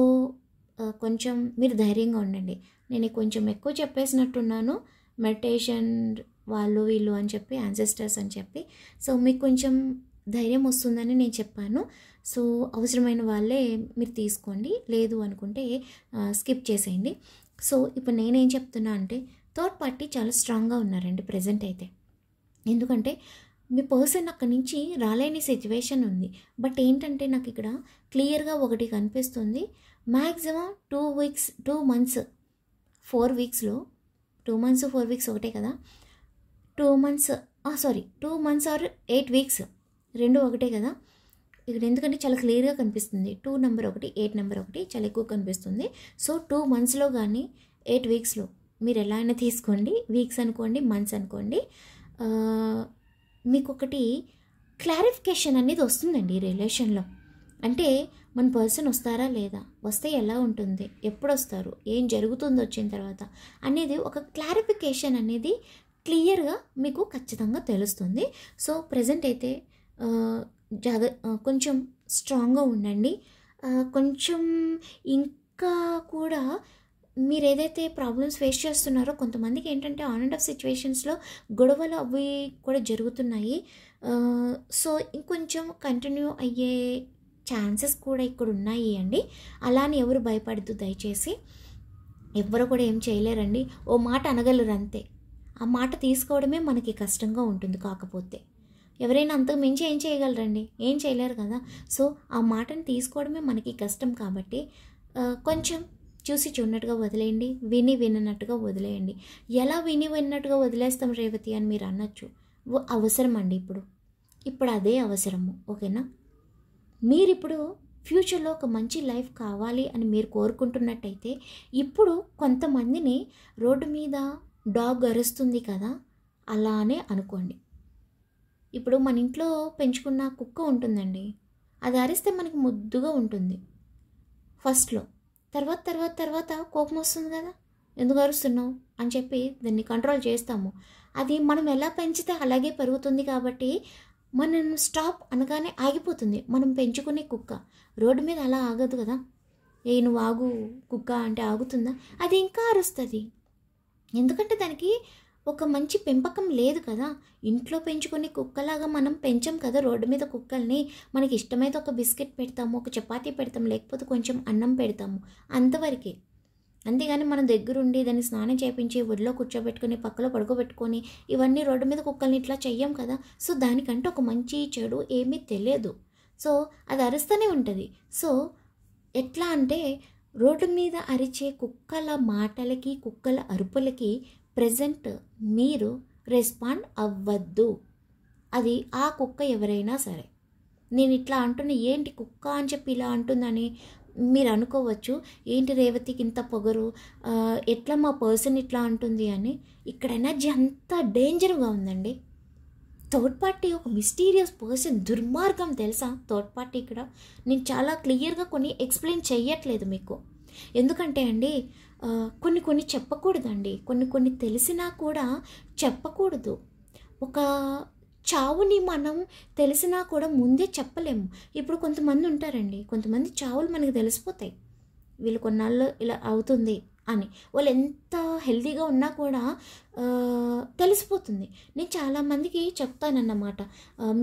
కొంచెం మీరు ధైర్యంగా ఉండండి. నేను కొంచెం ఎక్కువ చెప్పేసినట్టున్నాను, మెడిటేషన్ వాళ్ళు వీళ్ళు అని చెప్పి, యాన్సెస్టర్స్ అని చెప్పి. సో మీకు కొంచెం ధైర్యం వస్తుందని నేను చెప్పాను. సో అవసరమైన వాళ్ళే మీరు తీసుకోండి, లేదు అనుకుంటే స్కిప్ చేసేయండి. సో ఇప్పుడు నేనేం చెప్తున్నా అంటే, థర్డ్ పార్టీ చాలా స్ట్రాంగ్గా ఉన్నారండి ప్రజెంట్ అయితే. ఎందుకంటే మీ పర్సన్ అక్కడి నుంచి రాలేని సిచ్యువేషన్ ఉంది. బట్ ఏంటంటే నాకు ఇక్కడ క్లియర్గా ఒకటి కనిపిస్తుంది, maximum 2 weeks 2 months 4 వీక్స్లో 2 months 4 weeks ఒకటే కదా, 2 మంత్స్ 2 మంత్స్ ఆర్ 8 వీక్స్ రెండు ఒకటే కదా ఇక్కడ. ఎందుకంటే చాలా క్లియర్గా కనిపిస్తుంది, 2 నెంబర్ ఒకటి 8 నెంబర్ ఒకటి చాలా ఎక్కువ కనిపిస్తుంది. సో 2 మంత్స్లో కానీ 8 వీక్స్లో మీరు ఎలా అయినా తీసుకోండి, వీక్స్ అనుకోండి, మంత్స్ అనుకోండి, మీకు ఒకటి క్లారిఫికేషన్ అనేది వస్తుందండి ఈ రిలేషన్లో. అంటే మన పర్సన్ వస్తారా లేదా, వస్తే ఎలా ఉంటుంది, ఎప్పుడు వస్తారు, ఏం జరుగుతుందో వచ్చిన తర్వాత అనేది ఒక క్లారిఫికేషన్ అనేది క్లియర్గా మీకు ఖచ్చితంగా తెలుస్తుంది. సో ప్రజెంట్ అయితే కొంచెం స్ట్రాంగ్గా ఉండండి. కొంచెం ఇంకా కూడా మీరు ఏదైతే ప్రాబ్లమ్స్ ఫేస్ చేస్తున్నారో, కొంతమందికి ఏంటంటే ఆన్ అండ్ ఆఫ్ సిచ్యువేషన్స్లో గొడవలు అవి కూడా జరుగుతున్నాయి. సో ఇంకొంచెం కంటిన్యూ అయ్యే ఛాన్సెస్ కూడా ఇక్కడ ఉన్నాయి అండి. అలానే ఎవరు భయపడద్దు దయచేసి. ఎవ్వరు కూడా ఏం చేయలేరండి, ఓ మాట అనగలరు అంతే. ఆ మాట తీసుకోవడమే మనకి కష్టంగా ఉంటుంది. కాకపోతే ఎవరైనా అంతకు మించి ఏం చేయగలరండి, ఏం చేయలేరు కదా. సో ఆ మాటను తీసుకోవడమే మనకి కష్టం కాబట్టి కొంచెం చూసి చూడనట్టుగా వదిలేయండి, విన్నట్టుగా వదిలేయండి. ఎలా విన్నట్టుగా వదిలేస్తాం రేవతి అని మీరు అనొచ్చు. అవసరం అండి, ఇప్పుడు అదే అవసరము. ఓకేనా, మీరిప్పుడు ఫ్యూచర్లో ఒక మంచి లైఫ్ కావాలి అని మీరు కోరుకుంటున్నట్టయితే, ఇప్పుడు కొంతమందిని రోడ్డు మీద డాగ్ అరుస్తుంది కదా, అలానే అనుకోండి. ఇప్పుడు మన ఇంట్లో పెంచుకున్న కుక్క ఉంటుందండి, అది అరిస్తే మనకి ముద్దుగా ఉంటుంది ఫస్ట్లో. తర్వాత కోపం వస్తుంది కదా, ఎందుకు అరుస్తున్నావు అని చెప్పి దాన్ని కంట్రోల్ చేస్తాము. అది మనం ఎలా పెంచితే అలాగే పెరుగుతుంది కాబట్టి మనం స్టాప్ అనగానే ఆగిపోతుంది. మనం పెంచుకునే కుక్క రోడ్డు మీద అలా ఆగదు కదా, నువ్వు ఆగు కుక్క అంటే ఆగుతుందా, అది ఇంకా అరుస్తుంది. ఎందుకంటే దానికి ఒక మంచి పెంపకం లేదు కదా. ఇంట్లో పెంచుకునే కుక్కలాగా మనం పెంచాం కదా రోడ్డు మీద కుక్కల్ని. మనకి ఇష్టమైతే ఒక బిస్కెట్ పెడతాము, ఒక చపాతీ పెడతాము, లేకపోతే కొంచెం అన్నం పెడతాము, అంతవరకే. అంతేగాని మనం దగ్గరుండి దాన్ని స్నానం చేయించి ఒడిలో కూర్చోబెట్టుకొని పక్కలో పడుకోబెట్టుకొని ఇవన్నీ రోడ్డు మీద కుక్కల్ని ఇట్లా చెయ్యం కదా. సో దానికంటే ఒక మంచి చెడు ఏమీ తెలియదు. సో అది అరుస్తూనే ఉంటుంది. సో ఎట్లా అంటే రోడ్డు మీద అరిచే కుక్కల మాటలకి, కుక్కల అరుపులకి ప్రజెంట్ మీరు రెస్పాండ్ అవ్వద్దు. అది ఆ కుక్క ఎవరైనా సరే. నేను ఇట్లా అంటున్నా, ఏంటి కుక్క అని చెప్పి ఇలా అంటుందని మీరు అనుకోవచ్చు. ఏంటి రేవతికి ఇంత పొగరు, ఎట్లా మా పర్సన్ ఇట్లా అంటుంది అని. ఇక్కడ ఎనర్జీ అంతా డేంజర్గా ఉందండి. థర్డ్ పార్టీ ఒక మిస్టీరియస్ పర్సన్, దుర్మార్గం తెలుసా థర్డ్ పార్టీ. ఇక్కడ నేను చాలా క్లియర్గా కొన్ని ఎక్స్ప్లెయిన్ చెయ్యట్లేదు మీకు, ఎందుకంటే అండి కొన్ని చెప్పకూడదండి. కొన్ని తెలిసినా కూడా చెప్పకూడదు. ఒక చావుని మనం తెలిసినా కూడా ముందే చెప్పలేము. ఇప్పుడు కొంతమంది ఉంటారండి, కొంతమంది చావులు మనకు తెలిసిపోతాయి, వీళ్ళు కొన్నాళ్ళు ఇలా అవుతుంది అని. వాళ్ళు ఎంత హెల్తీగా ఉన్నా కూడా తెలిసిపోతుంది. నేను చాలామందికి చెప్తానన్నమాట,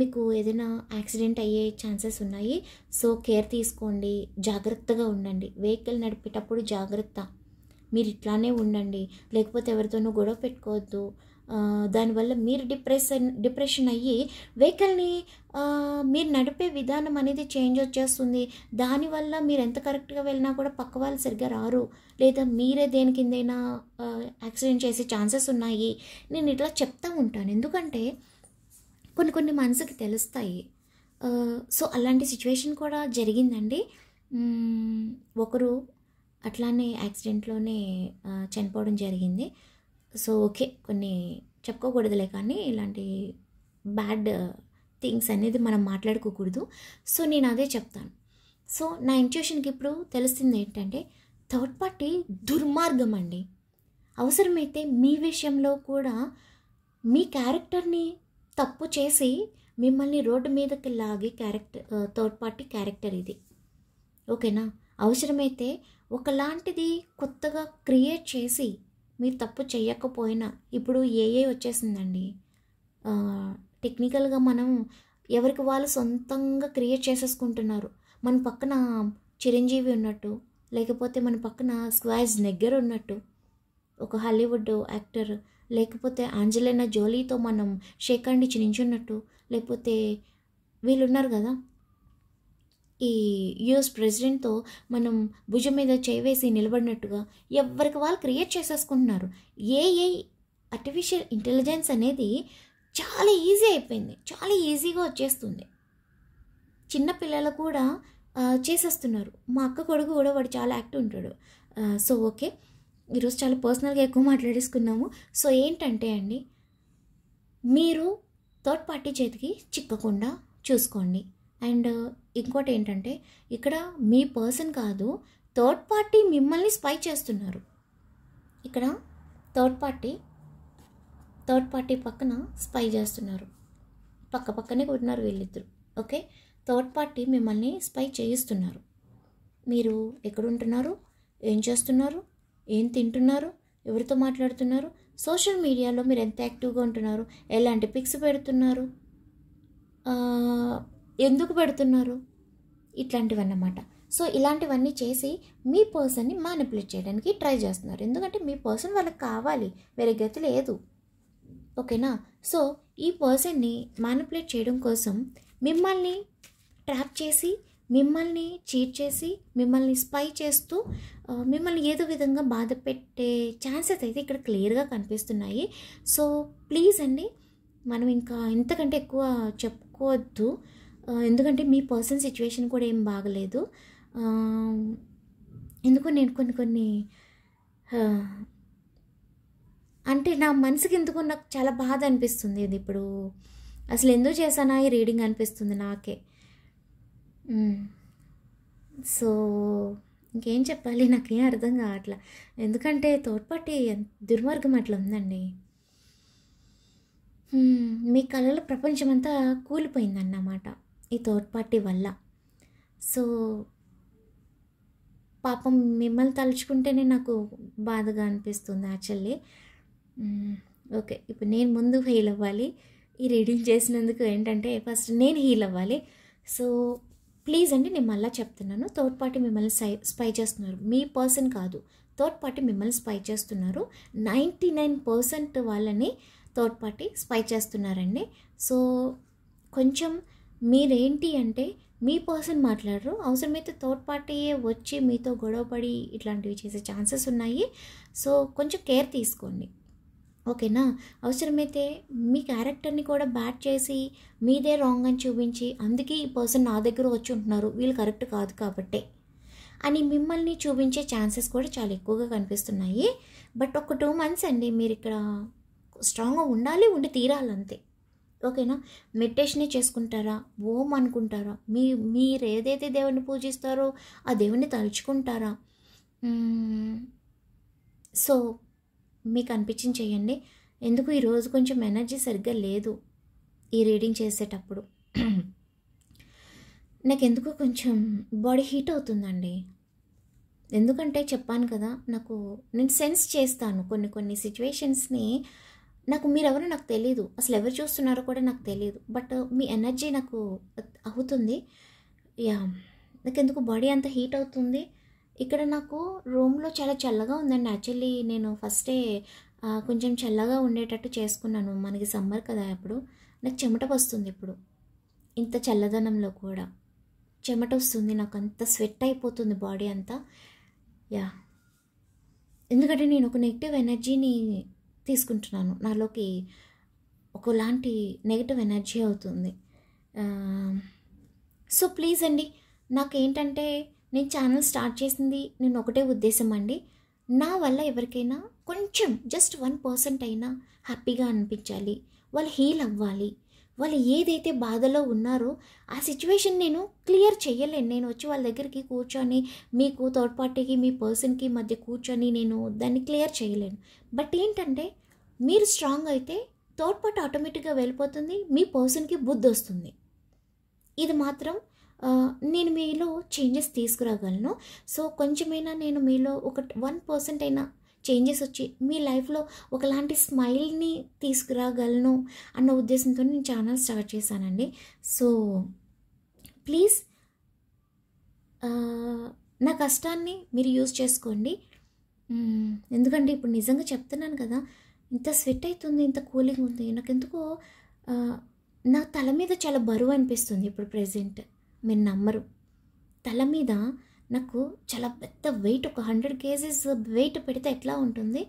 మీకు ఏదైనా యాక్సిడెంట్ అయ్యే ఛాన్సెస్ ఉన్నాయి, సో కేర్ తీసుకోండి, జాగ్రత్తగా ఉండండి, వెహికల్ నడిపేటప్పుడు జాగ్రత్త, మీరు ఇట్లానే ఉండండి, లేకపోతే ఎవరితోనూ గొడవ పెట్టుకోవద్దు. దానివల్ల మీరు డిప్రెషన్ అయ్యి వెహికల్ని మీరు నడిపే విధానం అనేది చేంజ్ వచ్చేస్తుంది. దానివల్ల మీరు ఎంత కరెక్ట్గా వెళ్ళినా కూడా పక్క వాళ్ళు సరిగ్గా రారు, లేదా మీరే దేని కిందైనా యాక్సిడెంట్ చేసే ఛాన్సెస్ ఉన్నాయి. నేను ఇట్లా చెప్తూ ఉంటాను, ఎందుకంటే కొన్ని మనసుకి తెలుస్తాయి. సో అలాంటి సిచ్యువేషన్ కూడా జరిగిందండి. ఒకరు అట్లానే యాక్సిడెంట్లోనే చనిపోవడం జరిగింది. సో ఓకే, కొన్ని చెప్పుకోకూడదులే, కానీ ఇలాంటి బ్యాడ్ థింగ్స్ అనేది మనం మాట్లాడుకోకూడదు. సో నేను అదే చెప్తాను. సో నా ఇంట్యూషన్కి ఇప్పుడు తెలుస్తుంది ఏంటంటే, థర్డ్ పార్టీ దుర్మార్గం అండి. అవసరమైతే మీ విషయంలో కూడా మీ క్యారెక్టర్ని తప్పు చేసి మిమ్మల్ని రోడ్డు మీదకి లాగే థర్డ్ పార్టీ క్యారెక్టర్ ఇది, ఓకేనా. అవసరమైతే ఒకలాంటిది కొత్తగా క్రియేట్ చేసి, మీరు తప్పు చేయకపోయినా, ఇప్పుడు ఏఏ వచ్చేసిందండి, టెక్నికల్గా మనం ఎవరికి వాళ్ళు సొంతంగా క్రియేట్ చేసేసుకుంటున్నారు. మన పక్కన చిరంజీవి ఉన్నట్టు, లేకపోతే మన పక్కన స్క్వాజ్ నెగ్గర్ ఉన్నట్టు, ఒక హాలీవుడ్ యాక్టర్, లేకపోతే ఆంజలినా జోలీతో మనం షేక్ హ్యాండ్ ఇచ్చి నించున్నట్టు, లేకపోతే వీళ్ళు ఉన్నారు కదా ఈ యూఎస్ ప్రెసిడెంట్తో మనం భుజం మీద చేవేసి నిలబడినట్టుగా ఎవరికి వాళ్ళు క్రియేట్ చేసేసుకుంటున్నారు. ఏఐ ఆర్టిఫిషియల్ ఇంటెలిజెన్స్ అనేది చాలా ఈజీ అయిపోయింది, చాలా ఈజీగా వచ్చేస్తుంది. చిన్నపిల్లలు కూడా చేసేస్తున్నారు. మా అక్క కొడుకు కూడా వాడు చాలా యాక్టివ్ ఉంటాడు. సో ఓకే, ఈరోజు చాలా పర్సనల్గా ఎక్కువ మాట్లాడేసుకున్నాము. సో ఏంటంటే అండి, మీరు థర్డ్ పార్టీ చేతికి చిక్కకుండా చూసుకోండి. అండ్ ఇంకోటి ఏంటంటే, ఇక్కడ మీ పర్సన్ కాదు, థర్డ్ పార్టీ మిమ్మల్ని స్పై చేస్తున్నారు. ఇక్కడ థర్డ్ పార్టీ పక్కన స్పై చేస్తున్నారు, పక్కనే కొట్టినారు వీళ్ళిద్దరు, ఓకే. థర్డ్ పార్టీ మిమ్మల్ని స్పై చేయిస్తున్నారు. మీరు ఎక్కడుంటున్నారు, ఏం చేస్తున్నారు, ఏం తింటున్నారు, ఎవరితో మాట్లాడుతున్నారు, సోషల్ మీడియాలో మీరు ఎంత యాక్టివ్గా ఉంటున్నారు, ఎలాంటి పిక్స్ పెడుతున్నారు, ఎందుకు పెడుతున్నారు, ఇట్లాంటివన్నమాట. సో ఇలాంటివన్నీ చేసి మీ పర్సన్ని మ్యానిపులేట్ చేయడానికి ట్రై చేస్తున్నారు. ఎందుకంటే మీ పర్సన్ వాళ్ళకి కావాలి, వేరే గతి లేదు, ఓకేనా. సో ఈ పర్సన్ని మ్యానిపులేట్ చేయడం కోసం మిమ్మల్ని ట్రాప్ చేసి, మిమ్మల్ని చీట్ చేసి, మిమ్మల్ని స్పై చేస్తూ మిమ్మల్ని ఏదో విధంగా బాధ పెట్టే ఛాన్సెస్ అయితే ఇక్కడ క్లియర్గా కనిపిస్తున్నాయి. సో ప్లీజ్ అండి, మనం ఇంకా ఇంతకంటే ఎక్కువ చెప్పుకోవద్దు, ఎందుకంటే మీ పర్సన్ సిచ్యువేషన్ కూడా ఏం బాగలేదు. ఎందుకు నేను కొన్ని అంటే నా మనసుకి ఎందుకు నాకు చాలా బాధ అనిపిస్తుంది. ఇది ఇప్పుడు అసలు ఎందుకు చేశానా ఈ రీడింగ్ అనిపిస్తుంది నాకే. సో ఇంకేం చెప్పాలి, నాకేం అర్థం కావట్లా, ఎందుకంటే థర్డ్ పార్టీ దుర్మార్గం అట్లా ఉందండి. మీ కళల ప్రపంచం అంతా కూలిపోయిందన్నమాట ఈ థర్డ్ పార్టీ వల్ల. సో పాపం మిమ్మల్ని తలుచుకుంటేనే నాకు బాధగా అనిపిస్తుంది యాక్చువల్లీ. ఓకే, ఇప్పుడు నేను ముందు హీల్ అవ్వాలి. ఈ రీడింగ్ చేసినందుకు ఏంటంటే ఫస్ట్ నేను హీల్ అవ్వాలి. సో ప్లీజ్ అండి, నేను మళ్ళీ చెప్తున్నాను, థర్డ్ పార్టీ మిమ్మల్ని స్పై చేస్తున్నారు, మీ పర్సన్ కాదు, థర్డ్ పార్టీ మిమ్మల్ని స్పై చేస్తున్నారు. 99% వాళ్ళని థర్డ్ పార్టీ స్పై చేస్తున్నారండి. సో కొంచెం మీరేంటి అంటే, మీ పర్సన్ మాట్లాడరు, అవసరమైతే థర్డ్ పార్టీయే వచ్చి మీతో గొడవపడి ఇట్లాంటివి చేసే ఛాన్సెస్ ఉన్నాయి. సో కొంచెం కేర్ తీసుకోండి, ఓకేనా. అవసరమైతే మీ క్యారెక్టర్ని కూడా బ్యాడ్ చేసి మీదే రాంగ్ అని చూపించి అందుకే ఈ పర్సన్ నా దగ్గర వచ్చి ఉంటున్నారు, వీళ్ళు కరెక్ట్ కాదు కాబట్టే అని మిమ్మల్ని చూపించే ఛాన్సెస్ కూడా చాలా ఎక్కువగా కనిపిస్తున్నాయి. బట్ ఒక 2 months అండి మీరు ఇక్కడ స్ట్రాంగ్గా ఉండి తీరాలంతే. ఓకేనా. మెడిటేషనే చేసుకుంటారా, ఓం అనుకుంటారా, మీరు ఏదైతే దేవుడిని పూజిస్తారో ఆ దేవుడిని తలుచుకుంటారా, సో మీకు అనిపించింది చేయండి. ఎందుకు ఈరోజు కొంచెం ఎనర్జీ సరిగ్గా లేదు ఈ రీడింగ్ చేసేటప్పుడు. నాకు ఎందుకు కొంచెం బాడీ హీట్ అవుతుందండి. ఎందుకంటే చెప్పాను కదా, నేను సెన్స్ చేస్తాను కొన్ని సిచ్యువేషన్స్ని. మీరెవరో నాకు తెలీదు, అసలు ఎవరు చూస్తున్నారో కూడా నాకు తెలీదు, బట్ మీ ఎనర్జీ నాకు అవుతుంది. నాకు ఎందుకు బాడీ అంత హీట్ అవుతుంది. ఇక్కడ నాకు రూమ్లో చాలా చల్లగా ఉందండి. యాక్చువల్లీ నేను ఫస్టే కొంచెం చల్లగా ఉండేటట్టు చేసుకున్నాను, మనకి సమ్మర్ కదా. అప్పుడు నాకు చెమట వస్తుంది. ఇప్పుడు ఇంత చల్లదనంలో కూడా చెమట వస్తుంది, నాకు అంత స్వెట్ అయిపోతుంది బాడీ అంతా. ఎందుకంటే నేను ఒక నెగిటివ్ ఎనర్జీని తీసుకుంటున్నాను, నాలోకి ఒకలాంటి నెగిటివ్ ఎనర్జీ అవుతుంది. సో ప్లీజ్ అండి, నాకేంటంటే నేను ఛానల్ స్టార్ట్ చేసింది నేను ఒకటే ఉద్దేశం అండి, నా వల్ల ఎవరికైనా కొంచెం జస్ట్ 1% అయినా హ్యాపీగా అనిపించాలి, వాళ్ళు హీల్ అవ్వాలి. వాళ్ళు ఏదైతే బాధలో ఉన్నారో ఆ సిచ్యువేషన్ నేను క్లియర్ చేయలేను. నేను వచ్చి వాళ్ళ దగ్గరికి కూర్చొని మీకు థర్డ్ పార్టీకి మీ పర్సన్కి మధ్య కూర్చొని నేను దాన్ని క్లియర్ చేయలేను. బట్ ఏంటంటే మీరు స్ట్రాంగ్ అయితే థర్డ్ పార్టీ ఆటోమేటిక్గా వెళ్ళిపోతుంది, మీ పర్సన్కి బుద్ధి వస్తుంది. ఇది మాత్రం నేను మీలో చేంజెస్ తీసుకురాగలను. సో కొంచెమైనా నేను మీలో ఒక 1% అయినా చేంజెస్ వచ్చి మీ లైఫ్లో ఒకలాంటి స్మైల్ని తీసుకురాగలను అన్న ఉద్దేశంతో నేను ఛానల్ స్టార్ట్ చేశానండి. సో ప్లీజ్ నా కష్టాన్ని మీరు యూజ్ చేసుకోండి. ఎందుకంటే ఇప్పుడు నిజంగా చెప్తున్నాను కదా, ఇంత స్వెట్ అవుతుంది, ఇంత కూలింగ్ ఉంది. నాకెందుకో నా తల మీద చాలా బరువు అనిపిస్తుంది ఇప్పుడు ప్రెజెంట్. మీరు నమ్మరు, తల మీద నాకు చాలా పెద్ద వెయిట్, ఒక 100 kgs వెయిట్ పెడితే ఎట్లా ఉంటుంది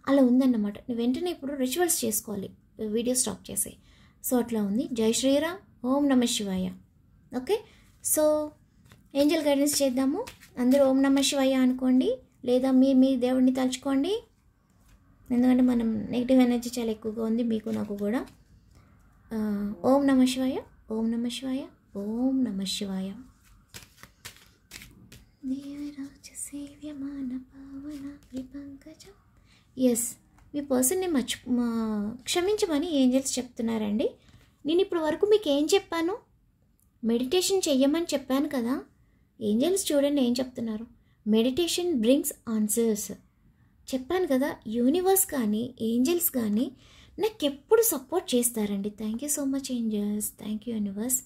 అలా ఉందన్నమాట. వెంటనే ఇప్పుడు రిచువల్స్ చేసుకోవాలి వీడియో స్టాప్ చేసి. సో అట్లా ఉంది. జై శ్రీరామ్, ఓం నమ శివాయ. ఓకే, సో ఏంజల్ గైడెన్స్ చేద్దాము. అందరూ ఓం నమ శివాయ అనుకోండి, లేదా మీ దేవుడిని తలుచుకోండి. ఎందుకంటే మనం నెగిటివ్ ఎనర్జీ చాలా ఎక్కువగా ఉంది, మీకు నాకు కూడా. ఓం నమ శివాయ, ఓం నమ శివాయ, ఓం నమ శివాయ. ఎస్, మీ పర్సన్ని క్షమించమని ఏంజల్స్ చెప్తున్నారండి. నేను ఇప్పుడు వరకు మీకు ఏం చెప్పాను? మెడిటేషన్ చెయ్యమని చెప్పాను కదా. ఏంజల్స్ చూడండి ఏం చెప్తున్నారు. మెడిటేషన్ బ్రింగ్స్ ఆన్సర్స్ చెప్పాను కదా. యూనివర్స్ కానీ ఏంజల్స్ కానీ నాకు ఎప్పుడు సపోర్ట్ చేస్తారండి. Thank you so much angels, thank you universe.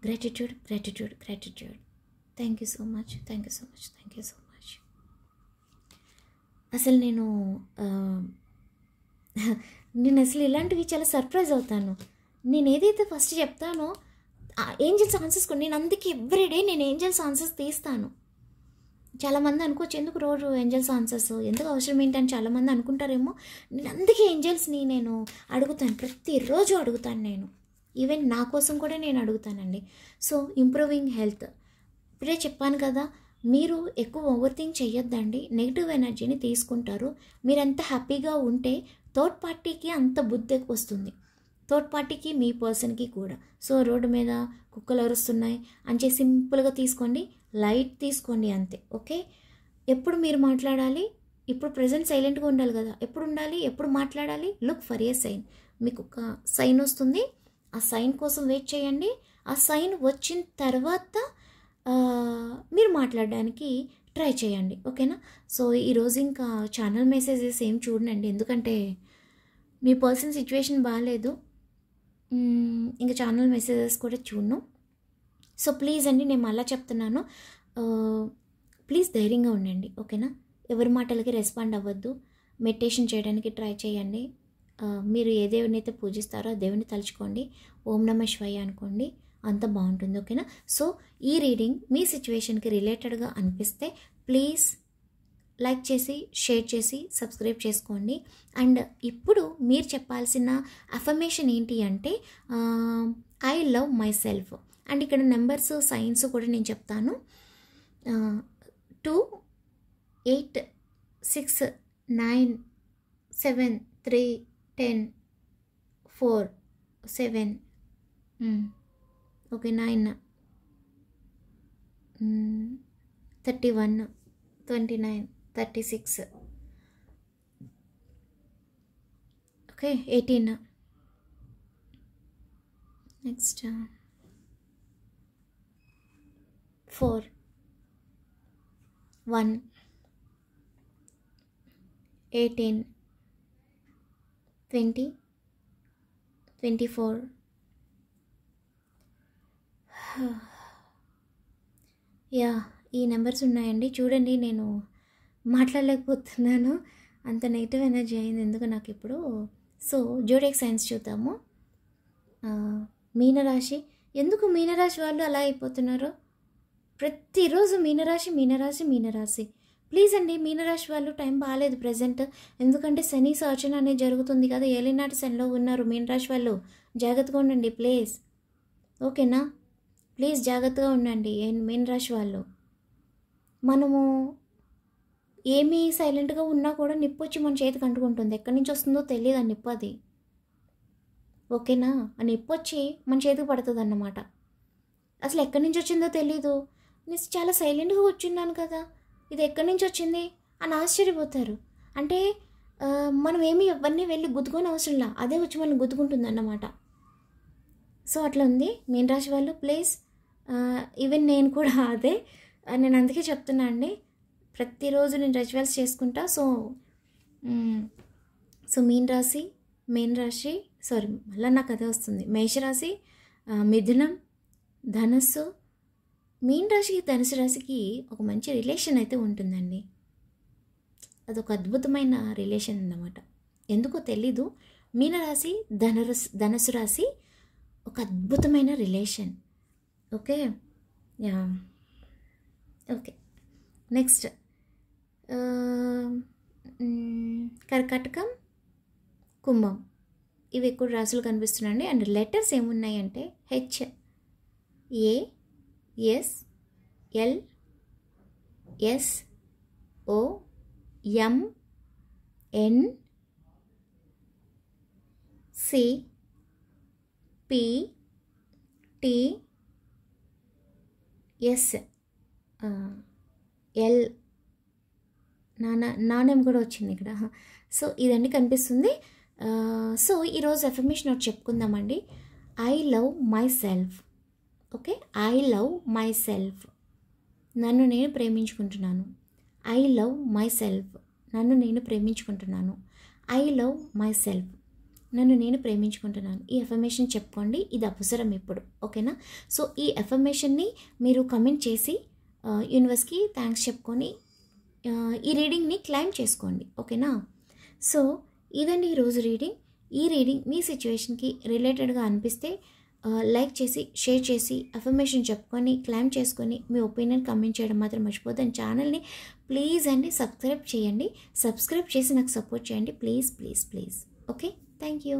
Gratitude gratitude gratitude. Thank you so much, thank you so much, thank you so much. అసలు నేను అసలు ఇలాంటివి చాలా సర్ప్రైజ్ అవుతాను. నేను ఏదైతే ఫస్ట్ చెప్తానో ఏంజల్స్ ఆన్సర్స్ కూడా నేను అందుకే ఎవ్రీడే నేను ఏంజల్స్ ఆన్సర్స్ తీస్తాను. చాలామంది అనుకోవచ్చు ఎందుకు రోజు ఏంజల్స్ ఆన్సర్స్ ఎందుకు అవసరం ఏంటని చాలామంది అనుకుంటారేమో. నేను అందుకే ఏంజల్స్ని నేను అడుగుతాను, ప్రతిరోజు అడుగుతాను. నేను ఈవెన్ నా కోసం కూడా నేను అడుగుతానండి. సో ఇంప్రూవింగ్ హెల్త్, ఇప్పుడే చెప్పాను కదా, మీరు ఎక్కువ ఓవర్ థింక్ చేయొద్దండి. నెగిటివ్ ఎనర్జీని తీసుకుంటారు. మీరు ఎంత హ్యాపీగా ఉంటే థర్డ్ పార్టీకి అంత బుద్ధి వస్తుంది, థర్డ్ పార్టీకి మీ పర్సన్కి కూడా. సో రోడ్డు మీద కుక్కలు అరుస్తున్నాయి అని చెప్పి సింపుల్గా తీసుకోండి, లైట్ తీసుకోండి అంతే. ఓకే, ఎప్పుడు మీరు మాట్లాడాలి, ఇప్పుడు ప్రజెంట్ సైలెంట్గా ఉండాలి కదా, ఎప్పుడు ఉండాలి, ఎప్పుడు మాట్లాడాలి. లుక్ ఫర్ ఏ సైన్, మీకు ఒక సైన్ వస్తుంది, ఆ సైన్ కోసం వెయిట్ చేయండి. ఆ సైన్ వచ్చిన తర్వాత మీరు మాట్లాడడానికి ట్రై చేయండి. ఓకేనా. సో ఈరోజు ఇంకా ఛానల్ మెసేజెస్ ఏం చూడండి, ఎందుకంటే మీ పర్సన్ సిచ్యువేషన్ బాగాలేదు. ఇంకా ఛానల్ మెసేజెస్ కూడా చూడను. సో ప్లీజ్ అండి, నేను మళ్ళీ చెప్తున్నాను, ప్లీజ్ ధైర్యంగా ఉండండి. ఓకేనా. ఎవరి మాటలకి రెస్పాండ్ అవ్వద్దు. మెడిటేషన్ చేయడానికి ట్రై చేయండి. మీరు ఏ దేవుడిని అయితే పూజిస్తారో ఆ దేవుని తలుచుకోండి, ఓం నమ శివాయ అనుకోండి, అంత బాగుంటుంది. ఓకేనా. సో ఈ రీడింగ్ మీ సిచ్యువేషన్కి రిలేటెడ్గా అనిపిస్తే ప్లీజ్ లైక్ చేసి షేర్ చేసి సబ్స్క్రైబ్ చేసుకోండి. అండ్ ఇప్పుడు మీరు చెప్పాల్సిన అఫర్మేషన్ ఏంటి అంటే I love my self. And ఇక్కడ నెంబర్స్ సైన్స్ కూడా నేను చెప్తాను. 2, 8, 6, 9, 7, 3, 10, 4, 7, ఓకే 9, 31, 29, 36, ఓకే 18, నెక్స్ట్ 4, 1, 18, 20, 24. యా ఈ నెంబర్స్ ఉన్నాయండి. చూడండి నేను మాట్లాడలేకపోతున్నాను, అంత నెగిటివ్ ఎనర్జీ అయింది ఎందుకు నాకు ఇప్పుడు. సో జోడియాక్ సైన్స్ చూద్దాము. మీనరాశి. ఎందుకు మీనరాశి వాళ్ళు అలా అయిపోతున్నారు? ప్రతిరోజు మీనరాశి మీనరాశి మీనరాశి. ప్లీజ్ అండి, మీనరాశి వాళ్ళు టైం బాగాలేదు ప్రజెంట్. ఎందుకంటే శని సోచన అనేది జరుగుతుంది కదా, ఏలినాటి శనిలో ఉన్నారు మీనరాశి వాళ్ళు. జాగ్రత్తగా ఉండండి ప్లీజ్, ఓకేనా? ప్లీజ్ జాగ్రత్తగా ఉండండి మీనరాశి వాళ్ళు. మనము ఏమీ సైలెంట్గా ఉన్నా కూడా నిప్పు వచ్చి మన చేతికి అంటుకుంటుంది. ఎక్కడి నుంచి వస్తుందో తెలియదు ఆ నిప్పు, అది ఓకేనా? ఆ నిప్పు వచ్చి మన చేతికి పడుతుంది అన్నమాట. అసలు ఎక్కడి నుంచి వచ్చిందో తెలీదు, నేను చాలా సైలెంట్గా కూర్చున్నాను కదా, ఇది ఎక్కడి నుంచి వచ్చింది అని ఆశ్చర్యపోతారు. అంటే మనం ఏమి ఎవరిని వెళ్ళి గుద్దుకొని అవసరంలా, అదే వచ్చి మనం గుద్దుకుంటుంది అన్నమాట. సో అట్లా ఉంది మీనరాశి వాళ్ళు. ప్లీజ్ ఈవెన్ నేను కూడా అదే, నేను అందుకే చెప్తున్నా అండి, ప్రతిరోజు నేను రిచువల్స్ చేసుకుంటా. సో మీనరాశి సారీ మళ్ళీ నాకు అదే వస్తుంది. మేషరాశి, మిథునం, ధనస్సు. మీనరాశికి ధనుసు రాశికి ఒక మంచి రిలేషన్ అయితే ఉంటుందండి. అదొక అద్భుతమైన రిలేషన్ అన్నమాట. ఎందుకో తెలీదు, మీనరాశి ధనుసు రాశి ఒక అద్భుతమైన relation. Okay yeah okay. Next కర్కాటకం, కుంభం. ఇవి ఎక్కువ రాశులు కనిపిస్తున్నాయండి. అండ్ లెటర్స్ ఏమున్నాయంటే H, A, S, L, S, O, M, N, C, P, T, S, L. నానేం కూడా వచ్చింది ఇక్కడ. సో ఇదన్నీ కనిపిస్తుంది. సో ఈరోజు అఫర్మేషన్ ఒకటి చెప్పుకుందామండి. I love myself. Okay, I love myself. నన్ను నేను ప్రేమించుకుంటున్నాను. I love myself. నన్ను నేను ప్రేమించుకుంటున్నాను. I love myself. నన్ను నేను ప్రేమించుకుంటున్నాను. ఈ అఫర్మేషన్ చెప్పుకోండి, ఇది అవసరం ఇప్పుడు, ఓకేనా? సో ఈ అఫర్మేషన్ని మీరు కమెంట్ చేసి యూనివర్స్కి థ్యాంక్స్ చెప్పుకొని ఈ రీడింగ్ని క్లైమ్ చేసుకోండి, ఓకేనా? సో ఇదండి ఈరోజు రీడింగ్. ఈ రీడింగ్ మీ సిచ్యువేషన్కి రిలేటెడ్గా అనిపిస్తే లైక్ చేసి షేర్ చేసి అఫర్మేషన్ చెప్పుకొని క్లైమ్ చేసుకొని మీ ఒపీనియన్ కమెంట్ చేయడం మాత్రం మర్చిపోద్దని. ఛానల్ని ప్లీజ్ అండి సబ్స్క్రైబ్ చేయండి. సబ్స్క్రైబ్ చేసి నాకు సపోర్ట్ చేయండి please please please. Okay, thank you.